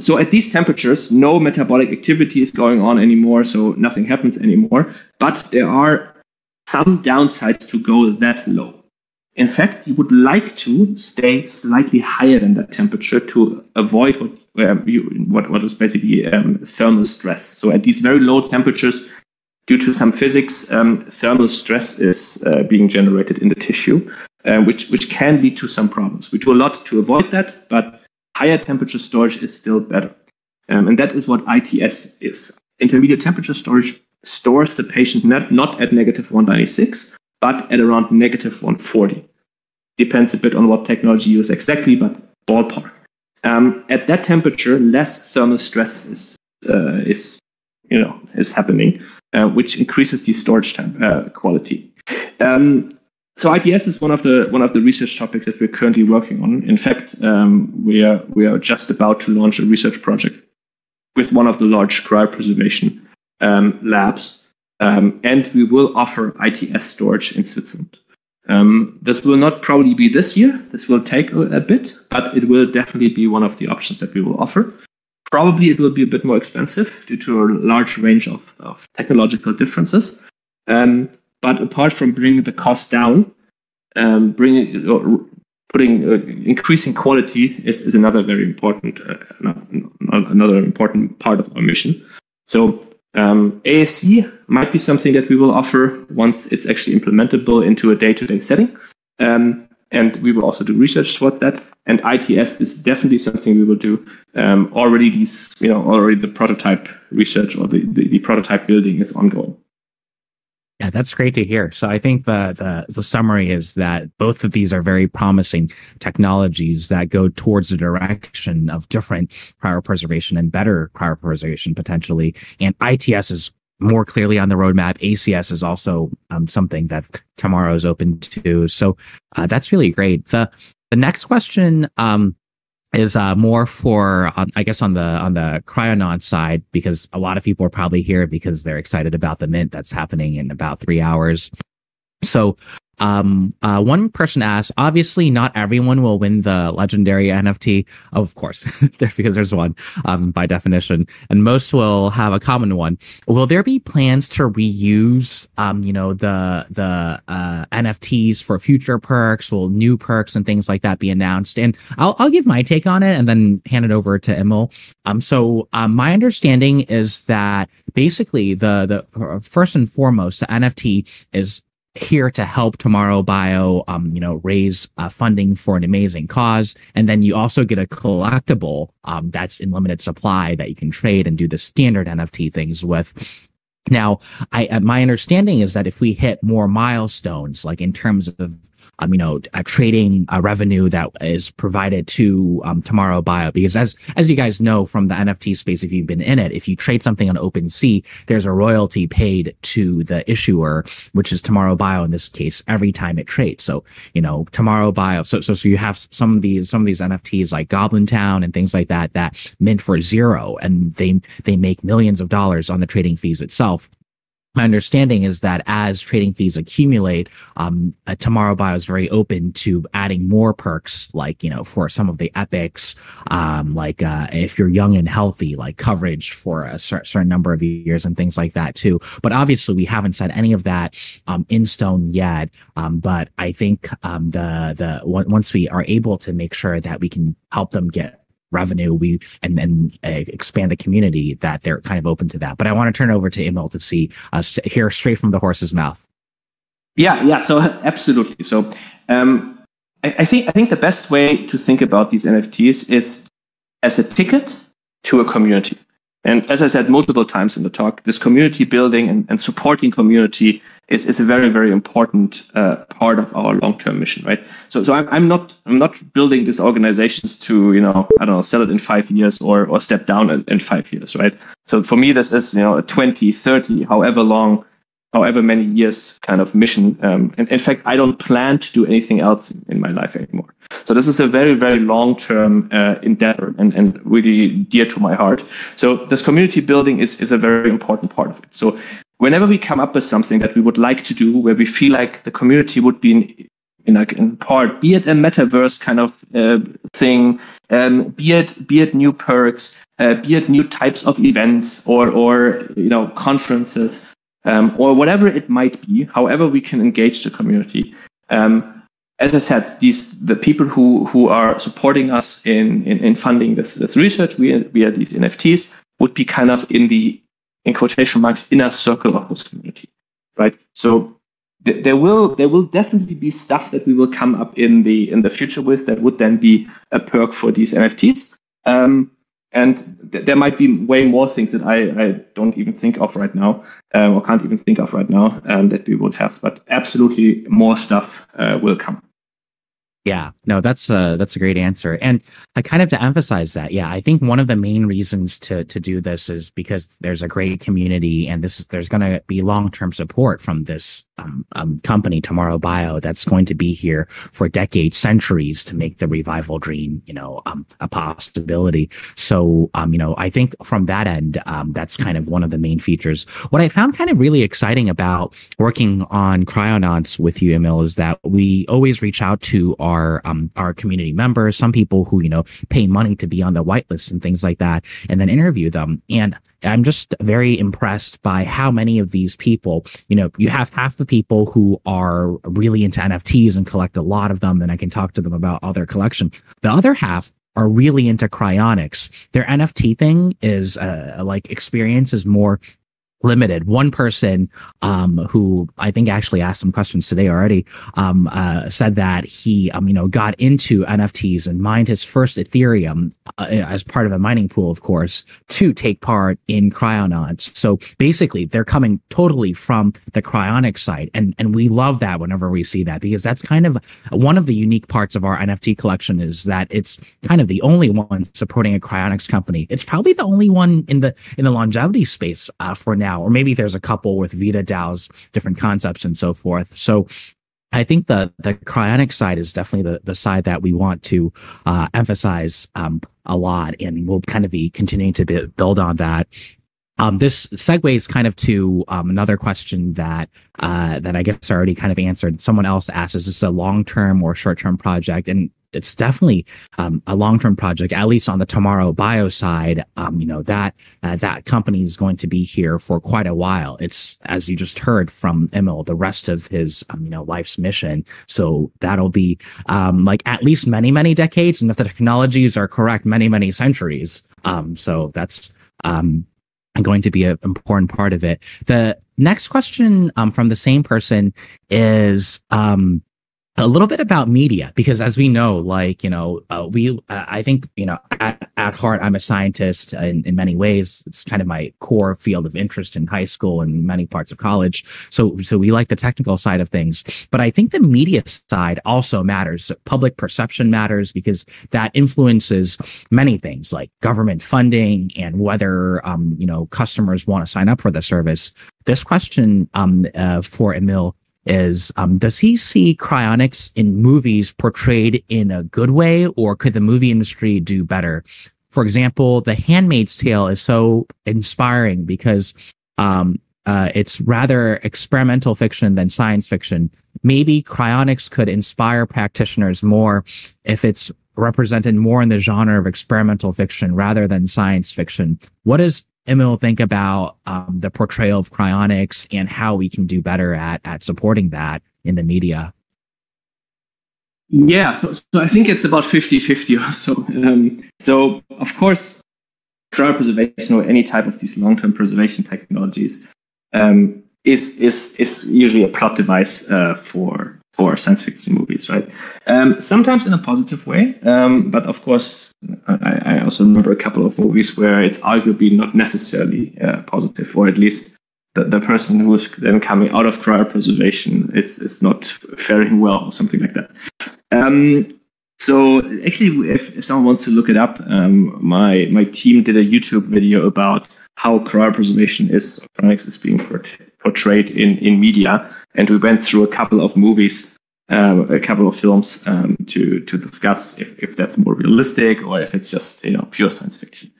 So at these temperatures, no metabolic activity is going on anymore, so nothing happens anymore. But there are some downsides to go that low. In fact, you would like to stay slightly higher than that temperature to avoid what is basically thermal stress. So at these very low temperatures, due to some physics, thermal stress is being generated in the tissue, which can lead to some problems. We do a lot to avoid that, but higher temperature storage is still better. And that is what ITS is. Intermediate temperature storage stores the patient not at -196, but at around -140. Depends a bit on what technology you use exactly, but ballpark. At that temperature, less thermal stress is happening, which increases the storage quality. So ITS is one of the research topics that we're currently working on. In fact, we are just about to launch a research project with one of the large cryopreservation labs, and we will offer ITS storage in Switzerland. This will not probably be this year. This will take a bit, but it will definitely be one of the options that we will offer. Probably it will be a bit more expensive due to a large range of technological differences. But apart from bringing the cost down, increasing quality is another very important part of our mission. So ASC might be something that we will offer once it's actually implementable into a day-to-day setting. And we will also do research toward that. And ITS is definitely something we will do. Already the prototype research or the prototype building is ongoing. Yeah, that's great to hear. So I think the summary is that both of these are very promising technologies that go towards the direction of different cryopreservation and better cryopreservation potentially. And ITS is more clearly on the roadmap. ACS is also something that Tomorrow is open to. So that's really great. The next question is more for I guess on the Cryonauts side, because a lot of people are probably here because they're excited about the mint that's happening in about 3 hours. So one person asked, obviously not everyone will win the legendary NFT. Oh, of course, because there's one, by definition, and most will have a common one. Will there be plans to reuse, the NFTs for future perks? Will new perks and things like that be announced? And I'll give my take on it and then hand it over to Emil. My understanding is that basically the first and foremost, the NFT is here to help Tomorrow Bio, raise funding for an amazing cause. And then you also get a collectible that's in limited supply that you can trade and do the standard NFT things with. Now, my understanding is that if we hit more milestones, like in terms of trading revenue that is provided to Tomorrow Bio, because as you guys know from the NFT space, if you've been in it, if you trade something on OpenSea, there's a royalty paid to the issuer, which is Tomorrow Bio in this case, every time it trades. So Tomorrow Bio. So you have some of these NFTs like Goblin Town and things like that mint for zero, and they make millions of dollars on the trading fees itself. My understanding is that as trading fees accumulate, Tomorrow Bio is very open to adding more perks, like, for some of the epics, if you're young and healthy, like coverage for a certain number of years and things like that too. But obviously we haven't said any of that in stone yet. But I think once we are able to make sure that we can help them get revenue, and expand the community, that they're kind of open to that. But I want to turn over to Emil to hear straight from the horse's mouth. Yeah. So absolutely. So I think the best way to think about these NFTs is as a ticket to a community. And as I said multiple times in the talk, this community building and supporting community is a very, very important part of our long-term mission, right? So I'm not building these organizations to sell it in 5 years or step down in 5 years, right? So for me, this is a 20, 30, however many years kind of mission. And in fact, I don't plan to do anything else in my life anymore. So this is a very, very long-term endeavor and really dear to my heart. So this community building is a very important part of it. So whenever we come up with something that we would like to do, where we feel like the community would be in part, be it a metaverse kind of thing, be it new perks, be it new types of events or conferences, or whatever it might be, however we can engage the community. As I said, the people who are supporting us in funding this research via these NFTs would be kind of in quotation marks, inner circle of this community, right? So there will definitely be stuff that we will come up in the future with that would then be a perk for these NFTs. And there might be way more things that I don't even think of right now, or can't even think of right now, that we would have. But absolutely more stuff will come. Yeah, no, that's a great answer. And I kind of to emphasize that, yeah, I think one of the main reasons to do this is because there's a great community, and there's going to be long-term support from this company, Tomorrow Bio, that's going to be here for decades, centuries, to make the revival dream, a possibility. So, I think from that end, that's kind of one of the main features. What I found kind of really exciting about working on Cryonauts with you, Emil, is that we always reach out to our community members, some people who, pay money to be on the whitelist and things like that, and then interview them. And I'm just very impressed by how many of these people, you have half the people who are really into NFTs and collect a lot of them, and I can talk to them about all their collection. The other half are really into cryonics. Their NFT thing is experience is more limited. One person who I think actually asked some questions today already said that he got into NFTs and mined his first Ethereum as part of a mining pool, of course, to take part in Cryonauts. So basically they're coming totally from the cryonic side, and we love that whenever we see that, because that's kind of one of the unique parts of our NFT collection, is that it's kind of the only one supporting a cryonics company. It's probably the only one in the longevity space for now, or maybe there's a couple with LongevityDAO's different concepts and so forth. So I think the cryonic side is definitely the side that we want to emphasize a lot, and we'll kind of be continuing to build on that. This segues kind of to another question that I guess I already kind of answered. Someone else asked, is this a long-term or short-term project? And it's definitely a long-term project, at least on the Tomorrow Bio side. That company is going to be here for quite a while. It's, as you just heard from Emil, the rest of his life's mission. So that'll be like at least many, many decades, and if the technologies are correct, many, many centuries. So that's going to be an important part of it. The next question from the same person is a little bit about media, because as we know, I think, at heart, I'm a scientist in many ways. It's kind of my core field of interest in high school and many parts of college. So we like the technical side of things, but I think the media side also matters. Public perception matters because that influences many things like government funding and whether, customers want to sign up for the service. This question for Emil is, does he see cryonics in movies portrayed in a good way, or could the movie industry do better? For example, The Handmaid's Tale is so inspiring because it's rather experimental fiction than science fiction. Maybe cryonics could inspire practitioners more if it's represented more in the genre of experimental fiction rather than science fiction. What does Emil think about the portrayal of cryonics and how we can do better at supporting that in the media? Yeah, so I think it's about 50-50 or so. So, of course, cryopreservation or any type of these long-term preservation technologies is usually a plot device for science fiction movies, right? Sometimes in a positive way, but of course, I also remember a couple of movies where it's arguably not necessarily positive, or at least the person who's then coming out of cryopreservation is not faring well, or something like that. So actually, if someone wants to look it up, my team did a YouTube video about how cryopreservation cryonics is being portrayed in media, and we went through a couple of movies, a couple of films to discuss if that's more realistic or if it's just pure science fiction.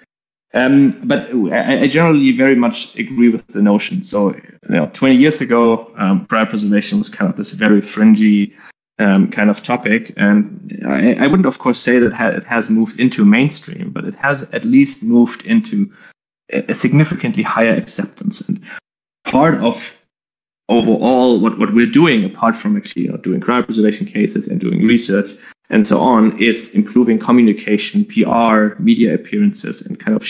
But I generally very much agree with the notion. So 20 years ago, cryopreservation was kind of this very fringy kind of topic, and I wouldn't of course say that it has moved into mainstream, but it has at least moved into a significantly higher acceptance. And part of overall what we're doing, apart from actually doing cryopreservation cases and doing research and so on, is improving communication, PR, media appearances, and kind of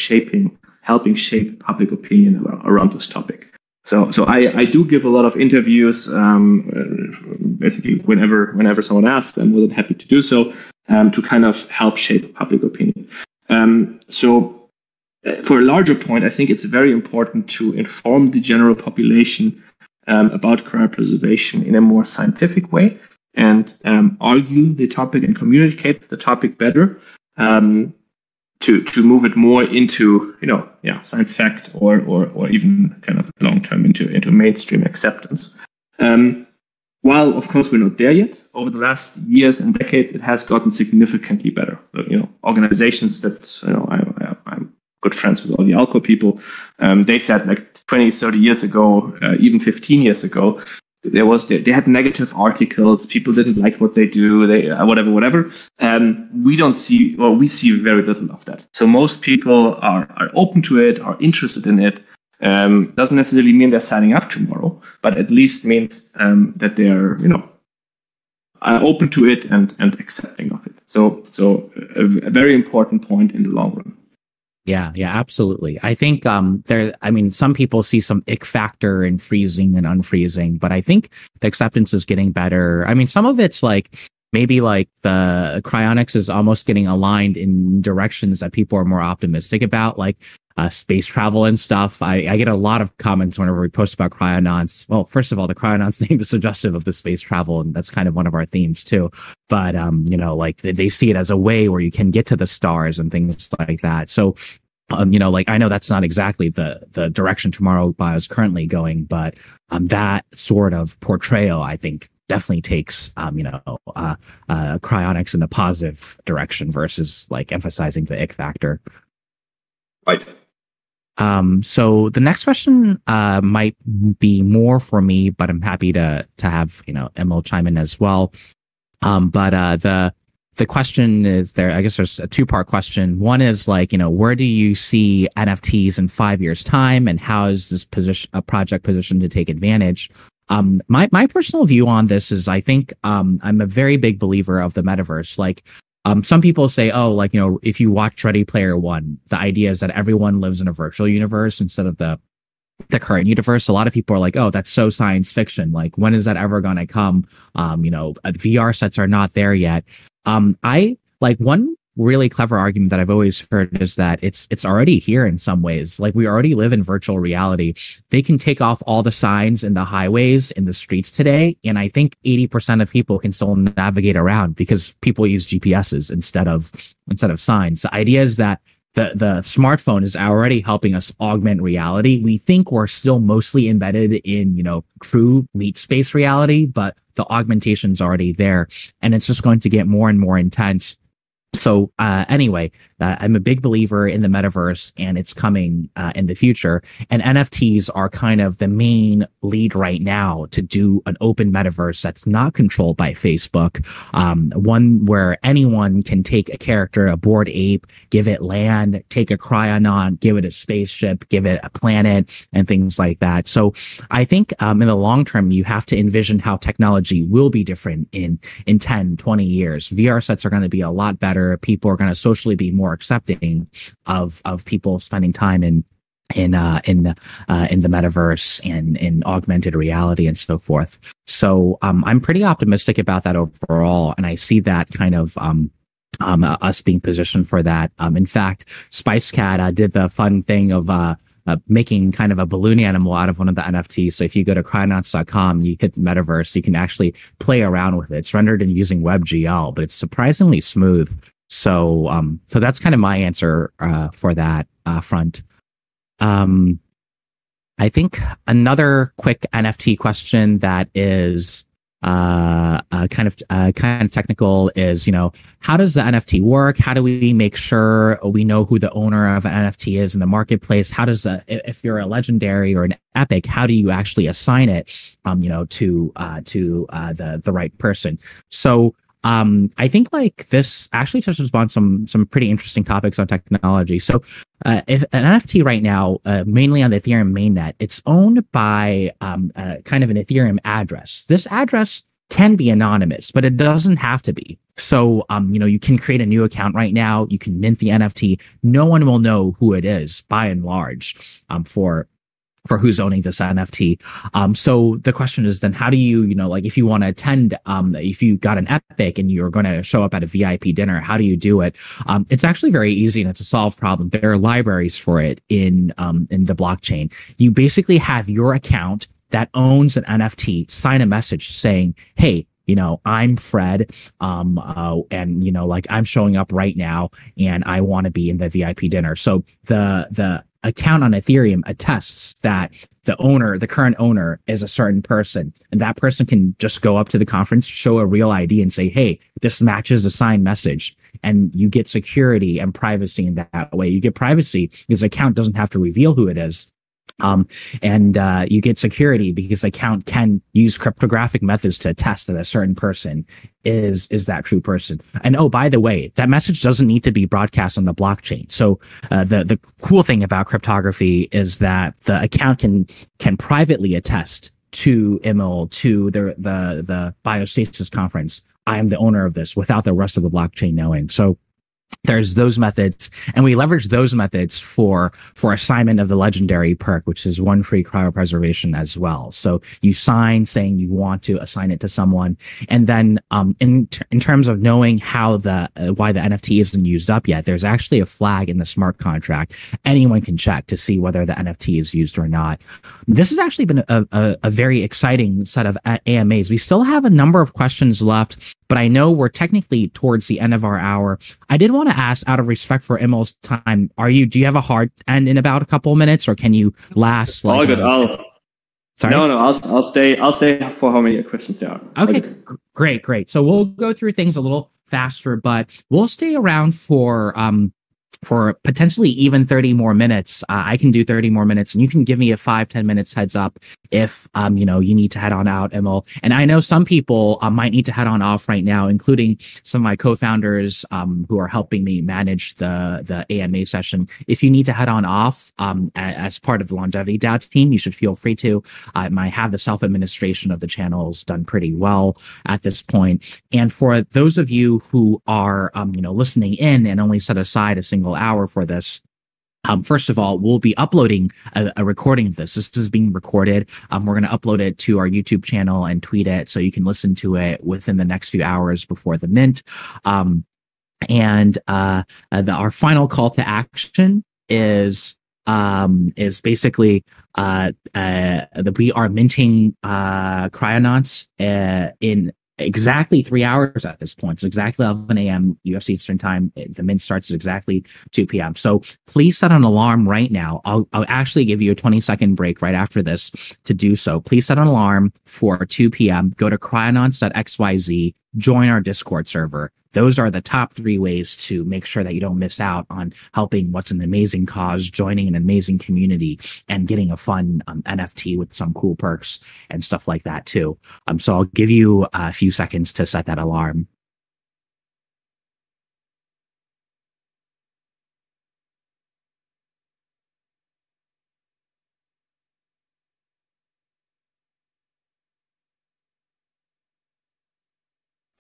helping shape public opinion around this topic. So I do give a lot of interviews, basically whenever someone asks, I'm more than happy to do so, to kind of help shape public opinion. So for a larger point, I think it's very important to inform the general population about cryopreservation in a more scientific way, and argue the topic and communicate the topic better, to move it more into science fact or even kind of long term into mainstream acceptance. While of course we're not there yet, over the last years and decades it has gotten significantly better. Organizations that I'm good friends with all the alcohol people, they said like 20, 30 years ago, even 15 years ago, they had negative articles. People didn't like what they do. They whatever. We see very little of that. So most people are open to it, are interested in it. Doesn't necessarily mean they're signing up tomorrow, but at least means that they're are open to it and accepting of it. So a very important point in the long run. Yeah, absolutely. I think some people see some ick factor in freezing and unfreezing, but I think the acceptance is getting better. I mean, some of it's like maybe like the cryonics is almost getting aligned in directions that people are more optimistic about, like space travel and stuff. I get a lot of comments whenever we post about cryonauts. Well, first of all, the cryonauts name is suggestive of the space travel, and that's kind of one of our themes too. But like they see it as a way where you can get to the stars and things like that. So I know that's not exactly the direction Tomorrow Bio is currently going, but that sort of portrayal, I think, definitely takes cryonics in the positive direction versus like emphasizing the ick factor. Right. So the next question might be more for me, but I'm happy to have Emil chime in as well. But the question is there. I guess there's a two-part question. One is like, where do you see NFTs in 5 years' time, and how is this project positioned to take advantage? My personal view on this is I think I'm a very big believer of the metaverse. Like, some people say, oh, like, if you watch Ready Player One, the idea is that everyone lives in a virtual universe instead of the current universe. A lot of people are like, oh, that's so science fiction. Like, when is that ever going to come? VR sets are not there yet. I like one really clever argument that I've always heard is that it's already here in some ways. Like, we already live in virtual reality. They can take off all the signs in the highways in the streets today, and I think 80% of people can still navigate around because people use GPSs instead of signs. The idea is that the smartphone is already helping us augment reality. We think we're still mostly embedded in, true meat space reality, but the augmentation's already there, and it's just going to get more and more intense. So anyway, I'm a big believer in the metaverse, and it's coming in the future. And NFTs are kind of the main lead right now to do an open metaverse that's not controlled by Facebook. One where anyone can take a character, a Bored Ape, give it land, take a Cryonaut, give it a spaceship, give it a planet, and things like that. So I think in the long term, you have to envision how technology will be different in 10, 20 years. VR sets are going to be a lot better. People are going to socially be more accepting of people spending time in the metaverse and in augmented reality and so forth. So I'm pretty optimistic about that overall, and I see that kind of us being positioned for that. In fact, SpiceCat did the fun thing of making kind of a balloon animal out of one of the NFTs. So if you go to cryonauts.com, you hit the metaverse, you can actually play around with it. It's rendered in using WebGL, but it's surprisingly smooth. So so that's kind of my answer for that front. I think another quick NFT question that is kind of technical is, how does the NFT work? How do we make sure we know who the owner of an NFT is in the marketplace? How does if you're a legendary or an epic, how do you actually assign it, to the right person? So I think like this actually touches upon some pretty interesting topics on technology. So if an NFT right now, mainly on the Ethereum mainnet, it's owned by kind of an Ethereum address. This address can be anonymous, but it doesn't have to be. So you can create a new account right now. You can mint the NFT. No one will know who it is by and large for who's owning this NFT. So the question is then, how do you, like if you want to attend, if you got an epic and you're going to show up at a VIP dinner, how do you do it? It's actually very easy, and it's a solved problem. There are libraries for it in the blockchain. You basically have your account that owns an NFT sign a message saying, hey, I'm Fred, and like I'm showing up right now and I want to be in the VIP dinner. So the account on Ethereum attests that the current owner is a certain person, and that person can just go up to the conference, show a real ID and say, hey, this matches a signed message. And you get security and privacy in that way. You get privacy because the account doesn't have to reveal who it is. And you get security because the account can use cryptographic methods to attest that a certain person is that true person. And oh, by the way, that message doesn't need to be broadcast on the blockchain. So the cool thing about cryptography is that the account can privately attest to Emil, to the Biostasis conference, I am the owner of this, without the rest of the blockchain knowing. So there's those methods, and we leverage those methods for assignment of the legendary perk, which is one free cryo-preservation as well. So you sign saying you want to assign it to someone, and then in terms of knowing how why the NFT isn't used up yet, there's actually a flag in the smart contract. Anyone can check to see whether the NFT is used or not. This has actually been a very exciting set of AMAs. We still have a number of questions left, but I know we're technically towards the end of our hour. I did want to ask, out of respect for Emil's time, do you have a hard end in about a couple of minutes, or can you last? All good. Sorry? No. I'll stay for how many questions there are. Okay, great. So we'll go through things a little faster, but we'll stay around for potentially even 30 more minutes. I can do 30 more minutes, and you can give me a 5-10 minutes heads up if you need to head on out, Emil. And I know some people might need to head on off right now, including some of my co-founders who are helping me manage the AMA session. If you need to head on off as part of the LongevityDAO team, you should feel free to. I might have the self-administration of the channels done pretty well at this point. And for those of you who are listening in and only set aside a single hour for this, first of all, we'll be uploading a recording of this. This is being recorded. We're going to upload it to our YouTube channel and tweet it so you can listen to it within the next few hours before the mint. Our final call to action is basically that we are minting Cryonauts in exactly 3 hours at this point. It's exactly 11 a.m. UFC Eastern Time. The mint starts at exactly 2 p.m. So please set an alarm right now. I'll actually give you a 20-second break right after this to do so. Please set an alarm for 2 p.m. Go to cryonauts.xyz, join our Discord server. Those are the top 3 ways to make sure that you don't miss out on helping what's an amazing cause, joining an amazing community, and getting a fun NFT with some cool perks and stuff like that too. So I'll give you a few seconds to set that alarm.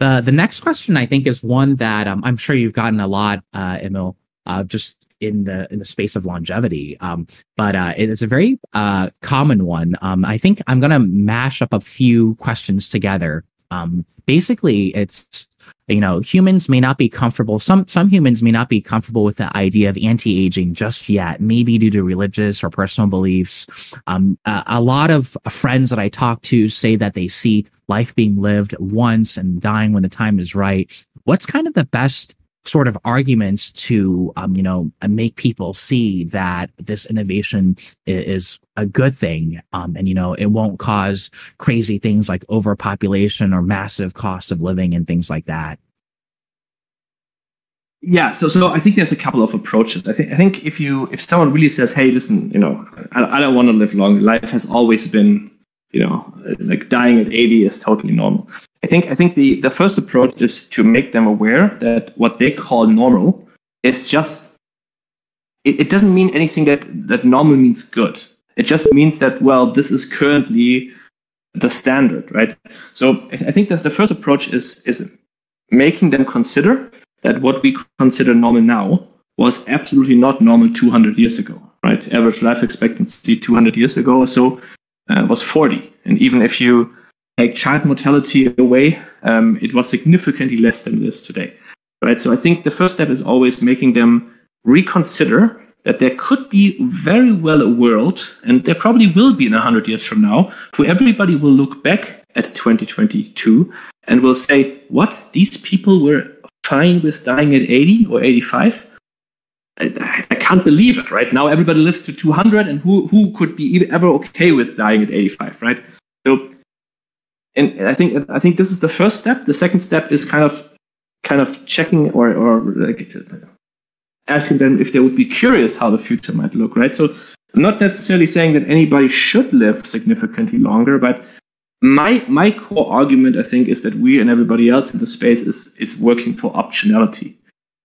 The next question, I think, is one that I'm sure you've gotten a lot, Emil, just in the space of longevity. But it is a very common one. I think I'm going to mash up a few questions together. Basically, it's humans may not be comfortable. Some humans may not be comfortable with the idea of anti-aging just yet, maybe due to religious or personal beliefs. A lot of friends that I talk to say that they see life being lived once and dying when the time is right. What's kind of the best sort of arguments to make people see that this innovation is a good thing, and it won't cause crazy things like overpopulation or massive costs of living and things like that? Yeah, so I think there's a couple of approaches. I think if someone really says, hey, listen, I don't want to live long. Life has always been, like dying at 80 is totally normal. I think the first approach is to make them aware that what they call normal is just, it doesn't mean anything that normal means good. It just means that, well, this is currently the standard, right? So I think that the first approach is making them consider that what we consider normal now was absolutely not normal 200 years ago, right? Average life expectancy 200 years ago or so was 40. And even if you take child mortality away, it was significantly less than it is today, right? So I think the first step is always making them reconsider that there could be very well a world, and there probably will be in 100 years from now, where everybody will look back at 2022 and will say, what, these people were fine with dying at 80 or 85? I can't believe it, right? Now everybody lives to 200, and who could be ever okay with dying at 85, right? So, and I think this is the first step. The second step is kind of checking or like asking them if they would be curious how the future might look, right? So I'm not necessarily saying that anybody should live significantly longer, but my core argument, I think, is that we and everybody else in the space is working for optionality,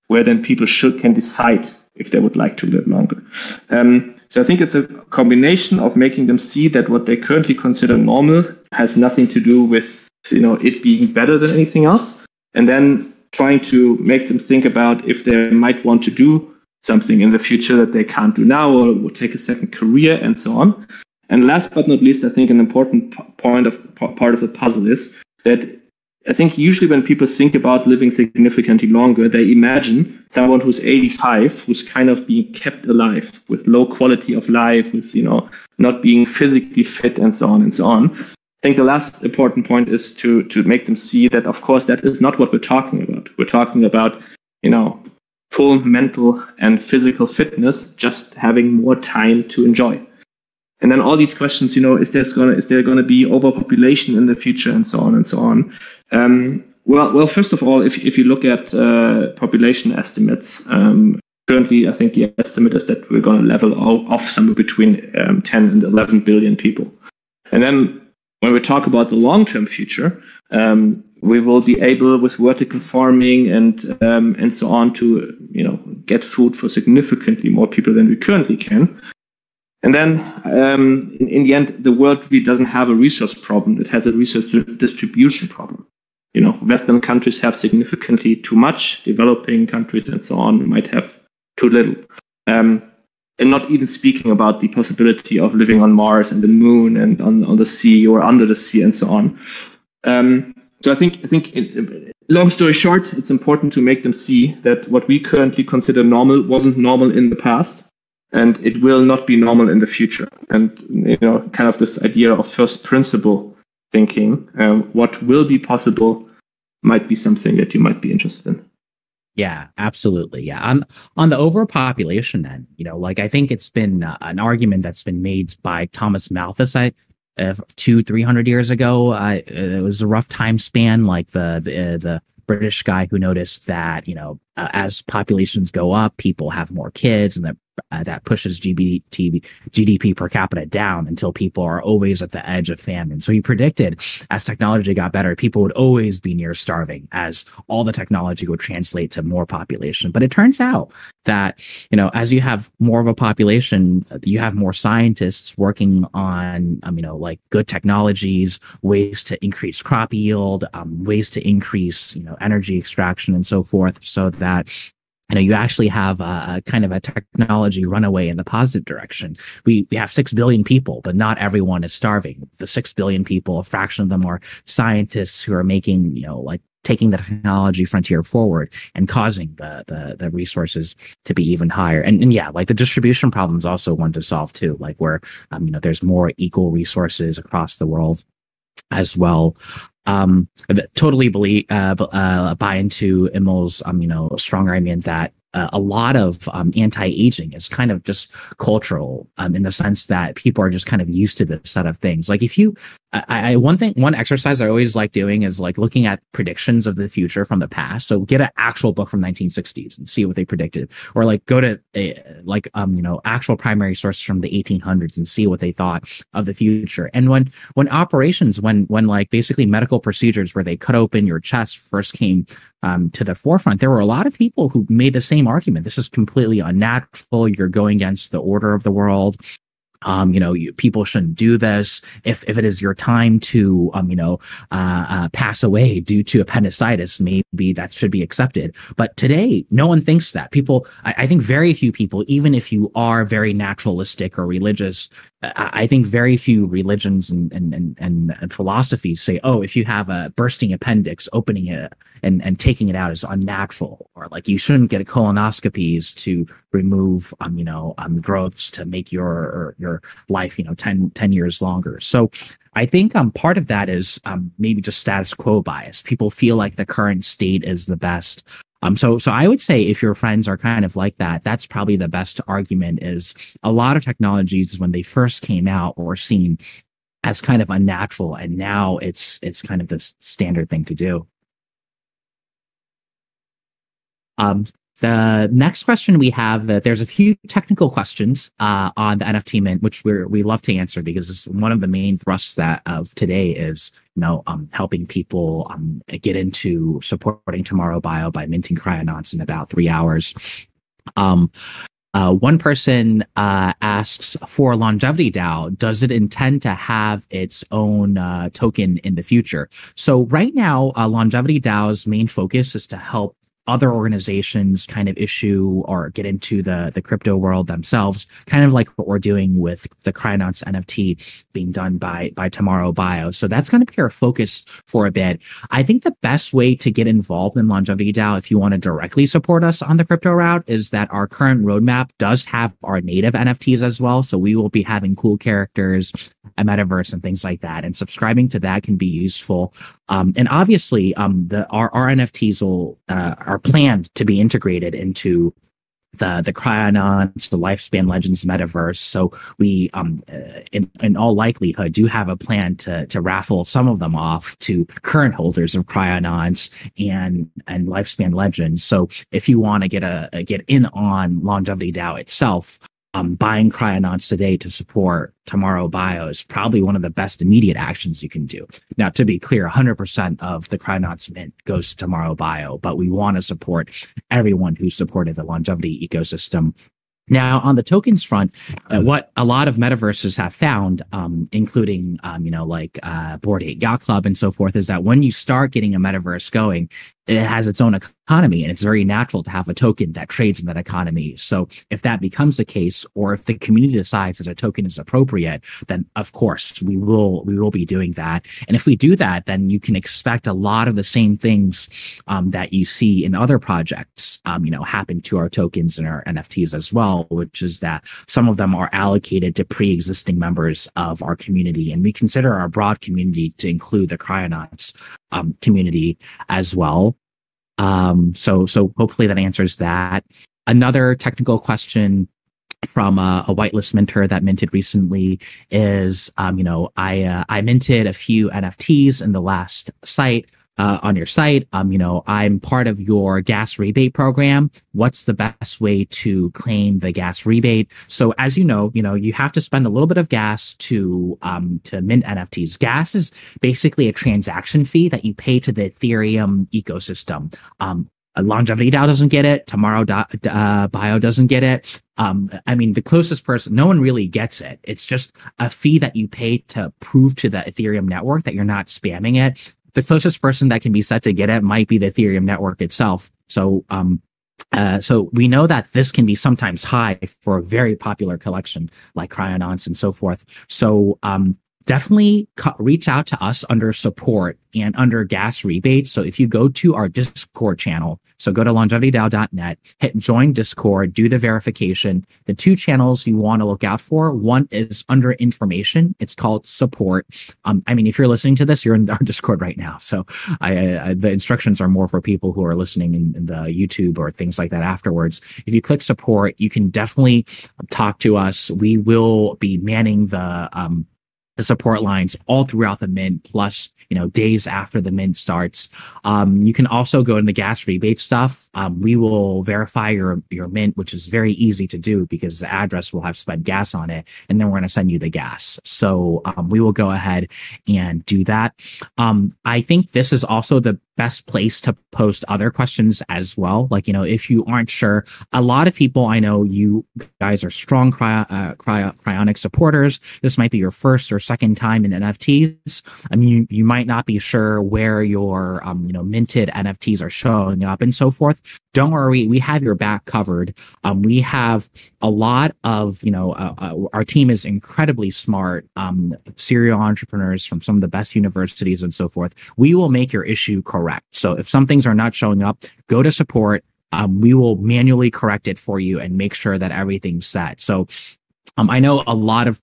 where then people can decide if they would like to live longer. So I think it's a combination of making them see that what they currently consider normal has nothing to do with it being better than anything else, and then trying to make them think about if they might want to do something in the future that they can't do now, or would take a second career and so on. And last but not least, I think an important part of the puzzle is that I think usually when people think about living significantly longer, they imagine someone who's 85, who's kind of being kept alive with low quality of life, with not being physically fit and so on and so on. I think the last important point is to make them see that, of course, that is not what we're talking about. We're talking about, full mental and physical fitness, just having more time to enjoy. And then all these questions, is there gonna be overpopulation in the future, and so on and so on. Well, first of all, if you look at population estimates, currently I think the estimate is that we're going to level off somewhere between 10 and 11 billion people. And then when we talk about the long-term future, we will be able, with vertical farming and so on, to get food for significantly more people than we currently can. And then in the end, the world really doesn't have a resource problem. It has a resource distribution problem. Western countries have significantly too much. Developing countries and so on might have too little. And not even speaking about the possibility of living on Mars and the moon and on the sea or under the sea and so on. So I think long story short, it's important to make them see that what we currently consider normal wasn't normal in the past, and it will not be normal in the future. And kind of this idea of first principle thinking, what will be possible might be something that you might be interested in. Yeah, absolutely. Yeah. On the overpopulation then, I think it's been an argument that's been made by Thomas Malthus 200-300 years ago. It was a rough time span, like the British guy who noticed that, as populations go up, people have more kids, and that pushes GDP per capita down until people are always at the edge of famine. So he predicted, as technology got better, people would always be near starving, as all the technology would translate to more population. But it turns out that, as you have more of a population, you have more scientists working on, good technologies, ways to increase crop yield, ways to increase, energy extraction and so forth, so that you actually have a kind of a technology runaway in the positive direction. We have 6 billion people, but not everyone is starving. The 6 billion people, a fraction of them are scientists who are making, taking the technology frontier forward and causing the resources to be even higher. And yeah, the distribution problem is also one to solve too, where, there's more equal resources across the world as well. Totally buy into Emil's strong argument that a lot of anti-aging is kind of just cultural, in the sense that people are just kind of used to this set of things. One exercise I always like doing is looking at predictions of the future from the past. So get an actual book from 1960s and see what they predicted, or go to actual primary sources from the 1800s and see what they thought of the future. And when operations, when basically medical procedures where they cut open your chest first came to the forefront, there were a lot of people who made the same argument. This is completely unnatural. You're going against the order of the world. People shouldn't do this. If it is your time to, pass away due to appendicitis, maybe that should be accepted. But today, no one thinks that. I think very few people, even if you are very naturalistic or religious, I think very few religions and philosophies say, oh, if you have a bursting appendix, opening it and taking it out is unnatural, or you shouldn't get colonoscopies to remove, growths to make your life, 10 years longer. So I think part of that is maybe just status quo bias. People feel like the current state is the best. So I would say if your friends are kind of like that, that's probably the best argument. Is a lot of technologies when they first came out were seen as kind of unnatural, and now it's kind of the standard thing to do. The next question we have, there's a few technical questions on the NFT Mint, which we love to answer, because it's one of the main thrusts of today is helping people get into supporting Tomorrow Bio by minting Cryonauts in about 3 hours. One person asks, for LongevityDAO, does it intend to have its own token in the future? So right now, LongevityDAO's main focus is to help other organizations kind of issue or get into the crypto world themselves, kind of like what we're doing with the Cryonauts NFT being done by Tomorrow Bio. So that's going to be our focus for a bit. I think the best way to get involved in LongevityDAO, if you want to directly support us on the crypto route, is that our current roadmap does have our native NFTs as well. So we will be having cool characters, a metaverse, and things like that. And subscribing to that can be useful. And obviously, our NFTs are planned to be integrated into the Cryonauts, the Lifespan Legends metaverse. So we, in all likelihood, do have a plan to raffle some of them off to current holders of Cryonauts and Lifespan Legends. So if you want to get in on LongevityDAO itself, buying Cryonauts today to support Tomorrow Bio is probably one of the best immediate actions you can do. Now, to be clear, 100% of the Cryonauts mint goes to Tomorrow Bio, but we want to support everyone who supported the longevity ecosystem. Now, on the tokens front, what a lot of metaverses have found, including, Bored Ape Yacht Club and so forth, is that when you start getting a metaverse going, it has its own economy, and it's very natural to have a token that trades in that economy. So if that becomes the case, or if the community decides that a token is appropriate, then of course we will be doing that. And if we do that, then you can expect a lot of the same things that you see in other projects, happen to our tokens and our NFTs as well, which is that some of them are allocated to pre-existing members of our community, and we consider our broad community to include the Cryonauts community as well. So hopefully that answers that. Another technical question from a whitelist minter that minted recently is, I minted a few NFTs in the last site. On your site, I'm part of your gas rebate program. What's the best way to claim the gas rebate? So as you know, you have to spend a little bit of gas to mint NFTs. Gas is basically a transaction fee that you pay to the Ethereum ecosystem. LongevityDAO doesn't get it. Tomorrow Bio doesn't get it. The closest person, no one really gets it. It's just a fee that you pay to prove to the Ethereum network that you're not spamming it. The closest person that can be set to get it might be the Ethereum network itself. So we know that this can be sometimes high for a very popular collection like Cryonauts and so forth. So definitely reach out to us under support and under gas rebates. So if you go to our Discord channel, so go to LongevityDAO.net, hit join Discord, do the verification. The two channels you want to look out for, one is under information. It's called support. If you're listening to this, you're in our Discord right now. So the instructions are more for people who are listening in the YouTube or things like that afterwards. If you click support, you can definitely talk to us. We will be manning the support lines all throughout the mint, plus days after the mint starts. You can also go in the gas rebate stuff. We will verify your mint, which is very easy to do because the address will have spent gas on it, and then we're going to send you the gas. So we will go ahead and do that. I think this is also the best place to post other questions as well. If you aren't sure, a lot of people, I know you guys are strong cryonic supporters. This might be your first or second time in NFTs. You might not be sure where your minted NFTs are showing up and so forth. Don't worry, we have your back covered. We have a lot of our team is incredibly smart, serial entrepreneurs from some of the best universities and so forth. We will make your issue correct. So if some things are not showing up, go to support. We will manually correct it for you and make sure that everything's set. So I know a lot of,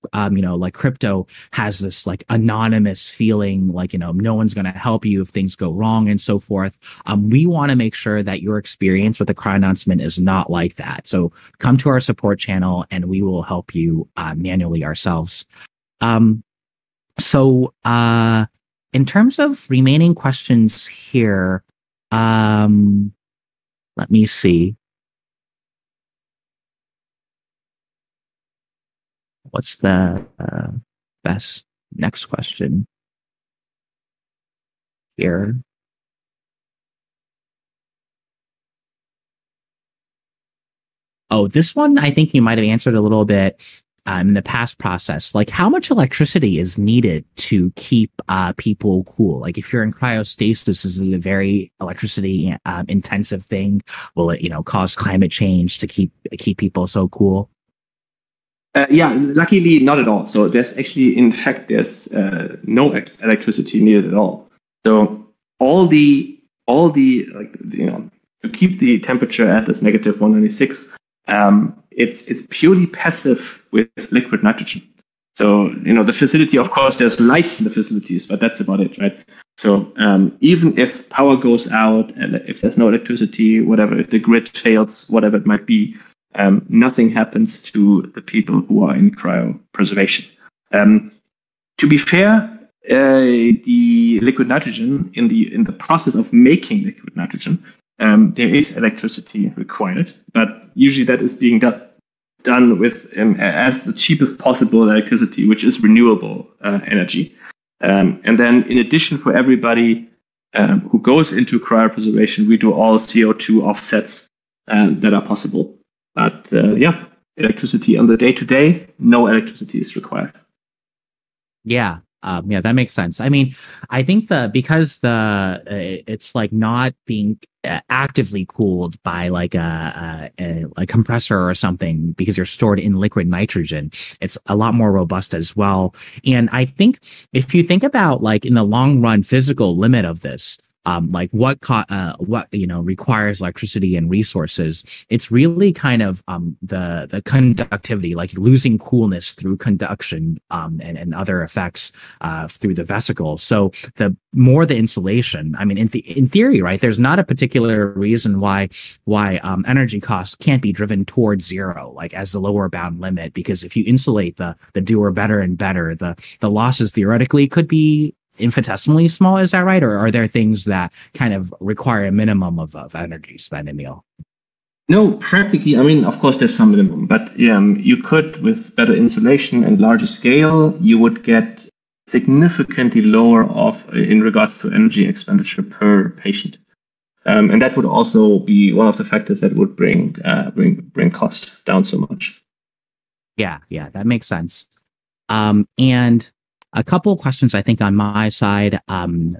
crypto has this anonymous feeling, no one's going to help you if things go wrong and so forth. We want to make sure that your experience with the Cryonauts mint is not like that. So come to our support channel and we will help you manually ourselves. In terms of remaining questions here, let me see. What's the best next question here? Oh, this one I think you might have answered a little bit in the past process. How much electricity is needed to keep people cool? If you're in cryostasis, is it a very electricity intensive thing? Will it cause climate change to keep people so cool? Luckily not at all. So there's actually, in fact, there's no electricity needed at all. So all the to keep the temperature at this negative 196, it's purely passive with liquid nitrogen. So the facility, of course, there's lights in the facilities, but that's about it, right? So even if power goes out and if there's no electricity, whatever, if the grid fails, whatever it might be, nothing happens to the people who are in cryopreservation. To be fair, the liquid nitrogen in the process of making liquid nitrogen, there is electricity required, but usually that is being done with as the cheapest possible electricity, which is renewable energy. And then, in addition, for everybody who goes into cryopreservation, we do all CO2 offsets that are possible. But electricity on the day-to-day, no electricity is required. Yeah. That makes sense. I mean, I think because it's like not being actively cooled by like a compressor or something, because you're stored in liquid nitrogen, it's a lot more robust as well. And I think if you think about like in the long run physical limit of this, like what requires electricity and resources, it's really kind of the conductivity, like losing coolness through conduction and other effects through the vesicle. So the more the insulation, I mean, in theory, right, there's not a particular reason why energy costs can't be driven towards zero, like as the lower bound limit, because if you insulate the doer better and better, the losses theoretically could be infinitesimally small. Is that right? Or are there things that kind of require a minimum of energy spend, Emil? No, practically. I mean, of course, there's some minimum, but you could, with better insulation and larger scale, you would get significantly lower in regards to energy expenditure per patient. And that would also be one of the factors that would bring cost down so much. Yeah, that makes sense. And a couple of questions, I think, on my side.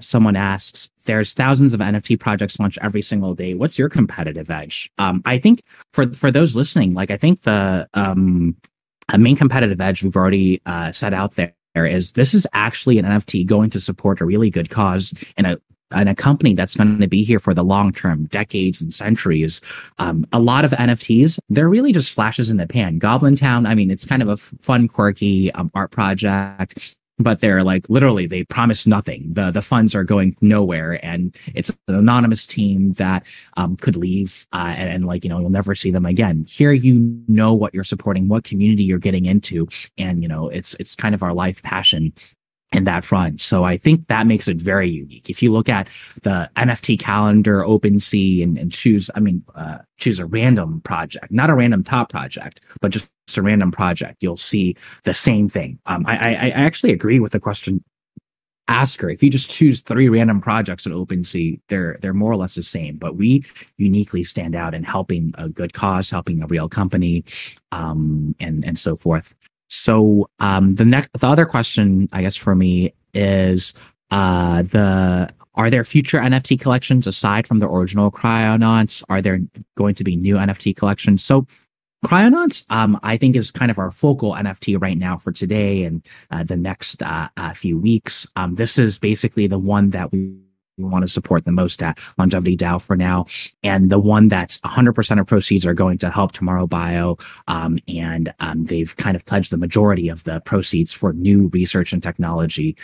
Someone asks, there's thousands of NFT projects launched every single day. What's your competitive edge? I think for those listening, like I think the main competitive edge we've already set out there is this is actually an NFT going to support a really good cause and a company that's going to be here for the long term, decades and centuries. A lot of NFTs, they're really just flashes in the pan. Goblin Town, I mean, it's kind of a fun, quirky art project, but they're like literally they promise nothing. The funds are going nowhere, and it's an anonymous team that could leave and like you'll never see them again. Here you know what you're supporting, what community you're getting into, and it's kind of our life passion in that front. So I think that makes it very unique. If you look at the NFT calendar, OpenSea, and choose a random project, not a random top project, but just a random project, you'll see the same thing. I actually agree with the question asker. If you just choose 3 random projects at OpenSea, they're more or less the same, but we uniquely stand out in helping a good cause, helping a real company, and so forth. So the other question, I guess, for me is are there future NFT collections aside from the original Cryonauts? Are there going to be new NFT collections? So Cryonauts, I think, is kind of our focal NFT right now for today and the next few weeks. This is basically the one that we want to support the most at LongevityDAO for now, and the one that's 100% of proceeds are going to help Tomorrow Bio, and they've kind of pledged the majority of the proceeds for new research and technology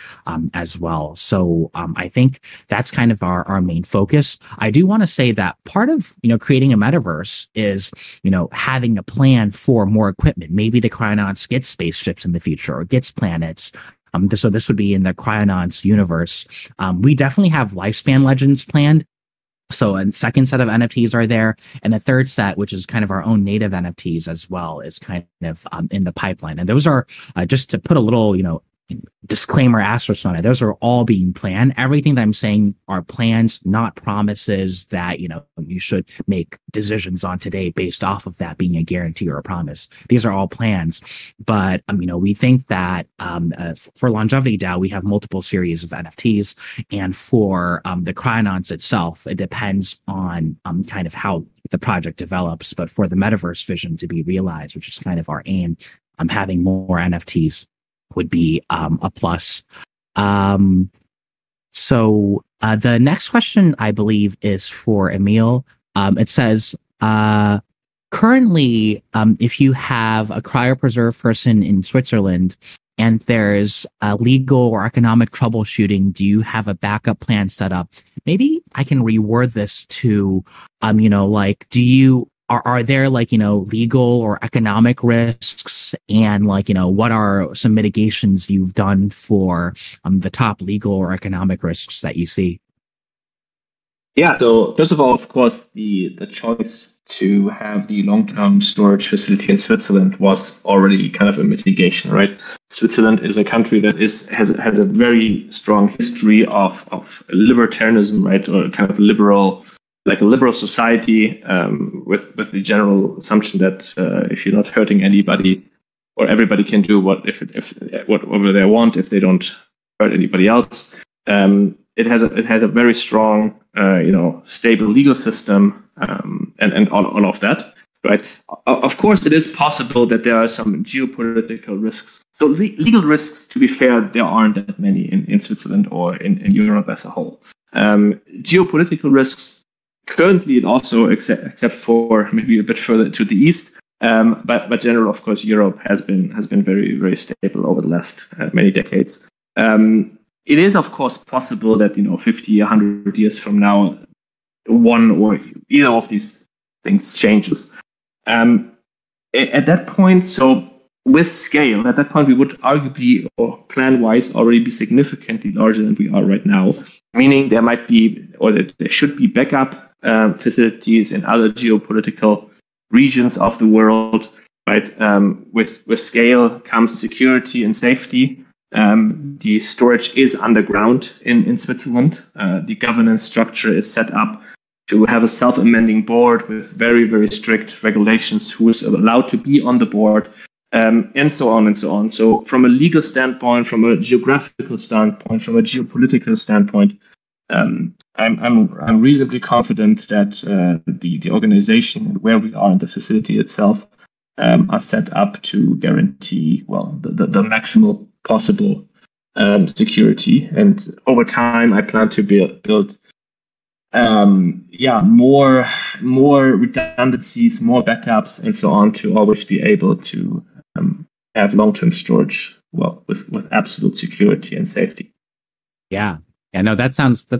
as well. So I think that's kind of our main focus. I do want to say that part of creating a metaverse is having a plan for more equipment. Maybe the Cryonauts get spaceships in the future or gets planets. So this would be in the Cryonauts universe. We definitely have lifespan legends planned. So a second set of NFTs are there. And the third set, which is kind of our own native NFTs as well, is kind of in the pipeline. And those are, just to put a little, disclaimer asterisk on it, those are all being planned. Everything that I'm saying are plans, not promises that you should make decisions on today based off of that being a guarantee or a promise. These are all plans, but we think that for LongevityDAO we have multiple series of NFTs, and for the Cryonauts itself, it depends on kind of how the project develops. But for the metaverse vision to be realized, which is kind of our aim, having more NFTs would be a plus. So the next question, I believe, is for Emil. It says, currently, if you have a cryopreserved person in Switzerland and there's legal or economic troubleshooting, do you have a backup plan set up? Maybe I can reword this to, do you are there like, legal or economic risks, and like, what are some mitigations you've done for the top legal or economic risks that you see? Yeah. So first of all, of course, the choice to have the long-term storage facility in Switzerland was already kind of a mitigation, right? Switzerland is a country that has a very strong history of libertarianism, right, or kind of liberal, like a liberal society, with the general assumption that if you're not hurting anybody, or everybody can do whatever they want if they don't hurt anybody else. It has a very strong, stable legal system, and all of that, right? Of course, it is possible that there are some geopolitical risks. So legal risks, to be fair, there aren't that many in Switzerland or in Europe as a whole. Geopolitical risks, currently, it also except for maybe a bit further to the east. But general, of course, Europe has been very, very stable over the last many decades. It is, of course, possible that 50, 100 years from now, one or either of these things changes. At that point, so with scale, at that point, we would arguably, or plan-wise, already be significantly larger than we are right now. Meaning there might be, or that there should be backup facilities in other geopolitical regions of the world, right? With scale comes security and safety. The storage is underground in Switzerland. The governance structure is set up to have a self-amending board with very, very strict regulations who is allowed to be on the board, and so on and so on. So from a legal standpoint, from a geographical standpoint, from a geopolitical standpoint, I'm reasonably confident that the organization and where we are in the facility itself are set up to guarantee, well, the maximal possible security. And over time, I plan to build more redundancies, more backups, and so on, to always be able to have long-term storage, well, with absolute security and safety. Yeah. Yeah, no, that's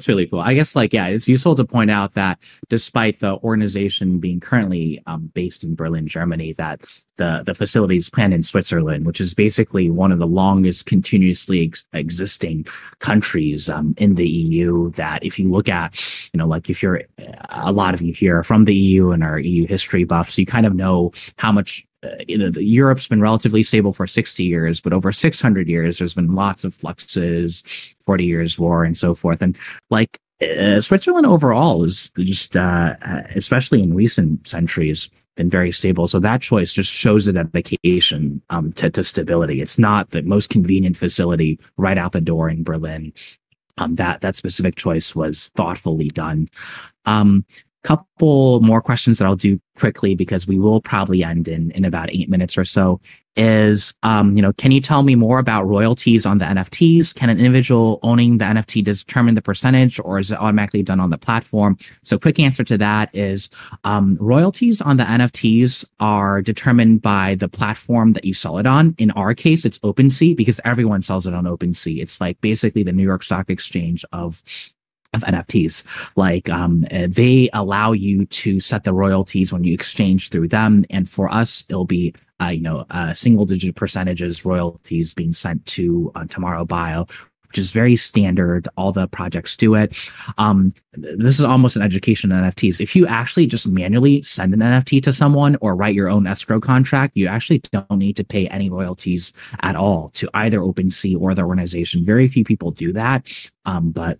really cool. I guess, like, yeah, it's useful to point out that despite the organization being currently based in Berlin, Germany, that the facility is planned in Switzerland, which is basically one of the longest continuously existing countries in the EU. That if you look at, like, if you're, a lot of you here are from the EU and are EU history buffs, you kind of know how much Europe's been relatively stable for 60 years, but over 600 years, there's been lots of fluxes, 40 years war, and so forth. And like Switzerland overall is just, especially in recent centuries, been very stable. So that choice just shows a dedication to stability. It's not the most convenient facility right out the door in Berlin. That specific choice was thoughtfully done. Couple more questions that I'll do quickly because we will probably end in about 8 minutes or so. Is can you tell me more about royalties on the NFTs? Can an individual owning the NFT determine the percentage, or is it automatically done on the platform? So quick answer to that is royalties on the NFTs are determined by the platform that you sell it on. In our case, it's OpenSea, because everyone sells it on OpenSea. It's like basically the New York Stock Exchange of NFTs. Like they allow you to set the royalties when you exchange through them, and for us it'll be single digit percentages royalties being sent to Tomorrow Bio, which is very standard. All the projects do it. This is almost an education in NFTs. If you actually just manually send an NFT to someone or write your own escrow contract, you actually don't need to pay any royalties at all to either OpenSea or the organization. Very few people do that, but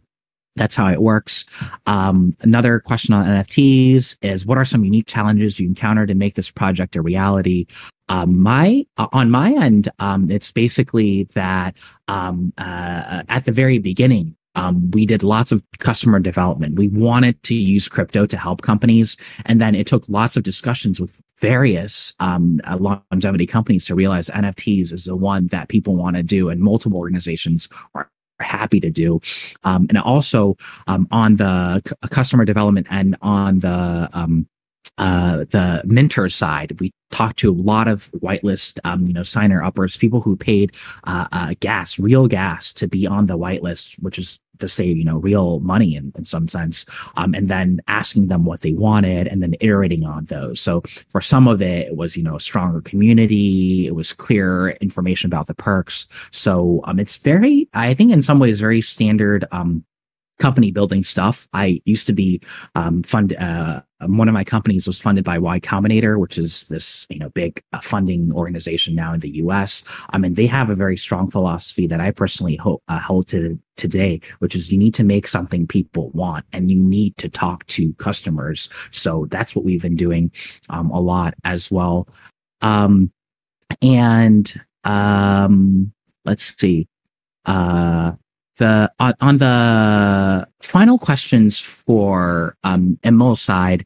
that's how it works. Another question on NFTs is, what are some unique challenges you encountered to make this project a reality? On my end, it's basically that at the very beginning, we did lots of customer development. We wanted to use crypto to help companies, and then it took lots of discussions with various longevity companies to realize NFTs is the one that people want to do, and multiple organizations are happy to do. And also on the customer development and on the minter side, we talked to a lot of whitelist signer uppers, people who paid real gas to be on the whitelist, which is to say, real money in some sense, and then asking them what they wanted and then iterating on those. So for some of it, it was, a stronger community. It was clear information about the perks. So it's very, I think in some ways, very standard company building stuff. I used to be one of my companies was funded by Y Combinator, which is this big funding organization now in the US. And they have a very strong philosophy that I personally hold to today, which is you need to make something people want and you need to talk to customers. So that's what we've been doing a lot as well. Let's see. On the final questions for Emil's side,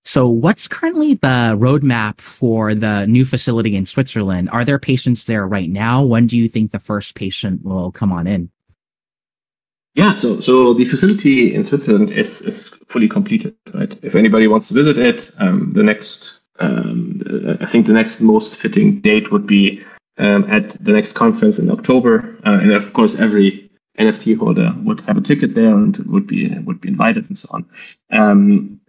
so what's currently the roadmap for the new facility in Switzerland? Are there patients there right now? When do you think the first patient will come on in? Yeah, so the facility in Switzerland is fully completed, right? If anybody wants to visit it, I think the next most fitting date would be at the next conference in October, and of course every NFT holder would have a ticket there and would be invited and so on.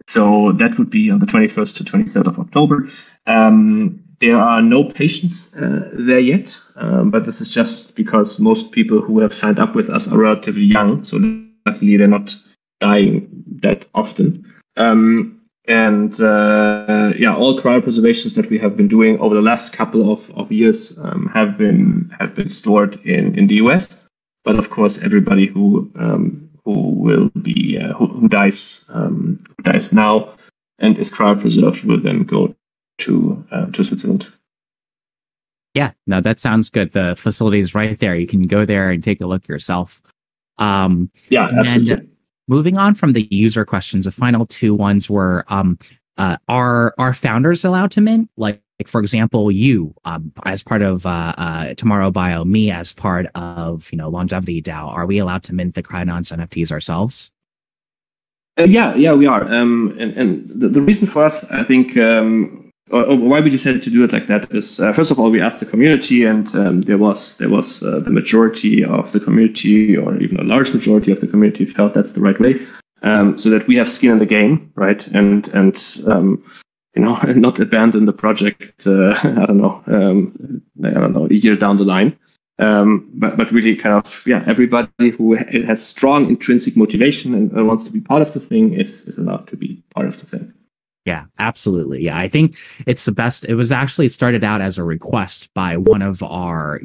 So that would be on the 21st to 23rd of October. There are no patients there yet, but this is just because most people who have signed up with us are relatively young, so luckily they're not dying that often. All cryopreservations that we have been doing over the last couple of years have been stored in the US. But of course, everybody who dies now and is cryopreserved will then go to Switzerland. Yeah, no, that sounds good. The facility is right there. You can go there and take a look yourself. Absolutely. And moving on from the user questions, the final two ones were, are founders allowed to mint? Like for example, you as part of Tomorrow Bio, me as part of LongevityDAO, are we allowed to mint the Cryonauts NFTs ourselves? Yeah, we are. And the reason for us, I think, or why we decided to do it like that is, first of all, we asked the community, and there was the majority of the community, or even a large majority of the community, felt that's the right way, so that we have skin in the game, right? And not abandon the project. I don't know, a year down the line. But really kind of, everybody who has strong intrinsic motivation and wants to be part of the thing is allowed to be part of the thing. Yeah, absolutely. Yeah, I think it's the best. It was actually started out as a request by one of our,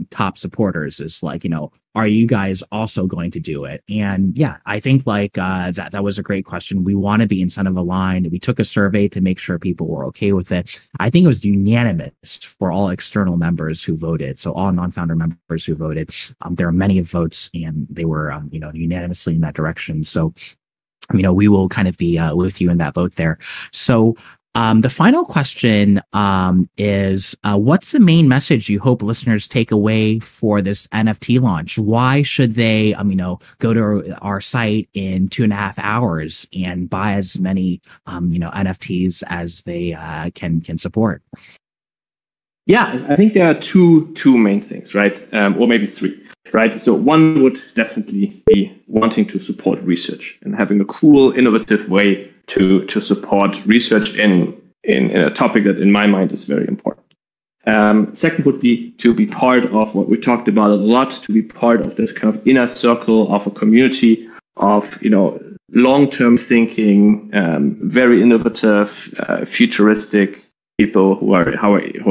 top supporters is like, are you guys also going to do it? And yeah, I think like that was a great question. We want to be incentive aligned. We took a survey to make sure people were okay with it. I think it was unanimous for all external members who voted. So all non-founder members who voted, there are many votes and they were, unanimously in that direction. So we will kind of be with you in that boat there. So the final question is, what's the main message you hope listeners take away for this NFT launch? Why should they, go to our site in 2.5 hours and buy as many, NFTs as they can support? Yeah, I think there are two main things, right? Or maybe three, right? So one would definitely be wanting to support research and having a cool, innovative way to support research in a topic that, in my mind, is very important. Second would be to be part of what we talked about a lot, to be part of this kind of inner circle of a community of, long-term thinking, very innovative, futuristic people who are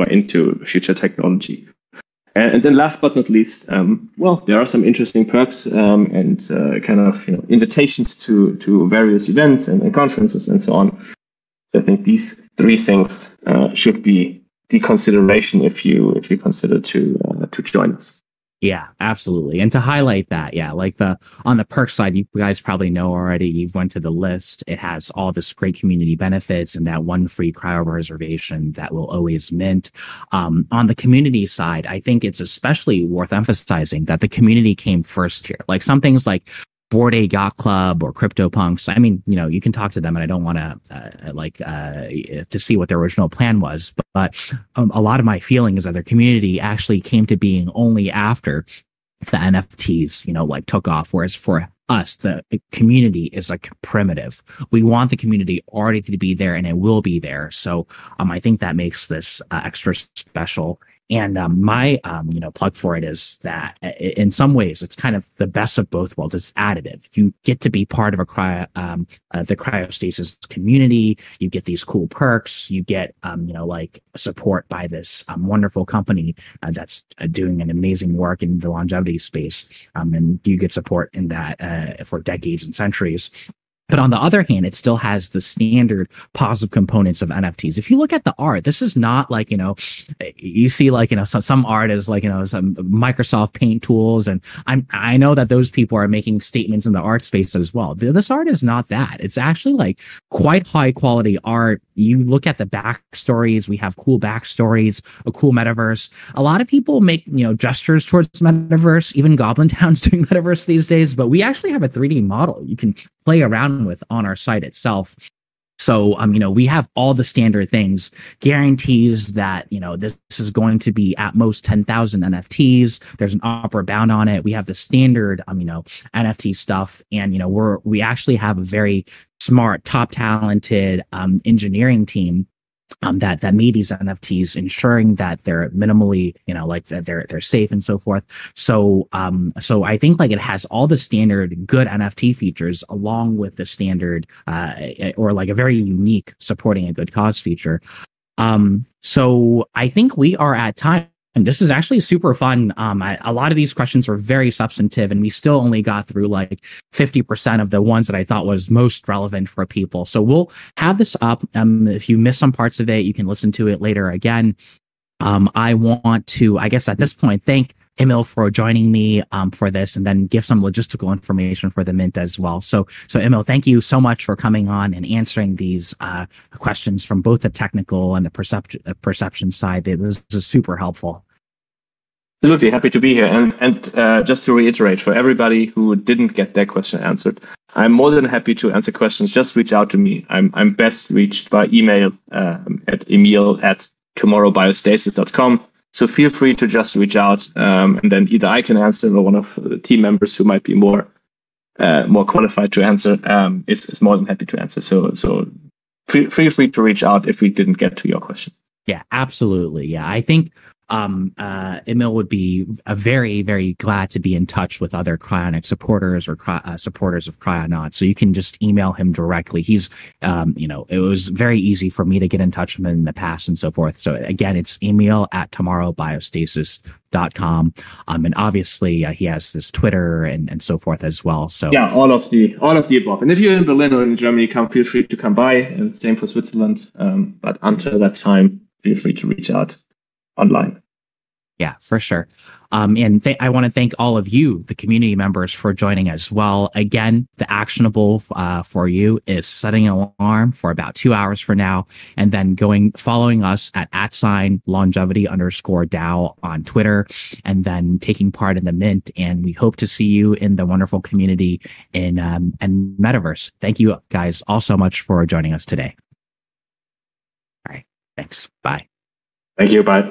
into future technology. And then last but not least, there are some interesting perks and kind of invitations to various events and conferences and so on. I think these three things should be the consideration if you consider to join us. Yeah, absolutely. And to highlight that, like on the perk side, you guys probably know already, you've went to the list. It has all this great community benefits and that one free cryo-preservation that will always mint. On the community side, I think it's especially worth emphasizing that the community came first here. Like some things like Bored Ape Yacht Club or CryptoPunks. I mean, you can talk to them, and I don't want to see what their original plan was, but a lot of my feeling is that their community actually came to being only after the NFTs, like took off. Whereas for us, the community is like primitive. We want the community already to be there, and it will be there. So I think that makes this extra special. And my plug for it is that in some ways it's kind of the best of both worlds. It's additive. You get to be part of the cryostasis community. You get these cool perks. You get like support by this wonderful company that's doing an amazing work in the longevity space, and you get support in that for decades and centuries. But on the other hand, it still has the standard positive components of NFTs. If you look at the art, this is not like, you see like, some art is like, some Microsoft Paint tools. And I know that those people are making statements in the art space as well. This art is not that. It's actually like quite high quality art. You look at the backstories. We have cool backstories, a cool metaverse. A lot of people make, gestures towards metaverse, even Goblin Town's doing metaverse these days, but we actually have a 3D model you can play around with on our site itself. So, we have all the standard things, guarantees that, this is going to be at most 10,000 NFTs. There's an upper bound on it. We have the standard, NFT stuff. And, we actually have a very smart, top talented, engineering team that made these NFTs, ensuring that they're minimally, like that they're safe and so forth. So I think like it has all the standard good NFT features along with the standard or like a very unique supporting a good cause feature. So I think we are at time. And this is actually super fun. A lot of these questions were very substantive, and we still only got through like 50% of the ones that I thought was most relevant for people. So we'll have this up. If you miss some parts of it, you can listen to it later again. I want to, I guess at this point, thank Emil for joining me for this, and then give some logistical information for the Mint as well. So Emil, thank you so much for coming on and answering these questions from both the technical and the perception side. This is super helpful. Absolutely, happy to be here. And just to reiterate, for everybody who didn't get their question answered, I'm more than happy to answer questions. Just reach out to me. I'm best reached by email at emil@tomorrowbiostasis.com. So feel free to just reach out, and then either I can answer or one of the team members who might be more qualified to answer is more than happy to answer. So feel free to reach out if we didn't get to your question. Yeah, absolutely. Yeah, I think Emil would be very, very glad to be in touch with other cryonic supporters or supporters of Cryonauts. So you can just email him directly. He's, it was very easy for me to get in touch with him in the past and so forth. So again, it's Emil@tomorrowbiostasis.com. And obviously he has this Twitter and so forth as well. So yeah, all of the above. And if you're in Berlin or in Germany, feel free to come by, and same for Switzerland. But until that time, feel free to reach out online. Yeah, for sure. And I want to thank all of you, the community members, for joining as well. Again, the actionable for you is setting an alarm for about 2 hours from now, and then following us at @longevity_DAO on Twitter, and then taking part in the Mint. And we hope to see you in the wonderful community in Metaverse. Thank you guys all so much for joining us today. All right. Thanks. Bye. Thank you. Bye.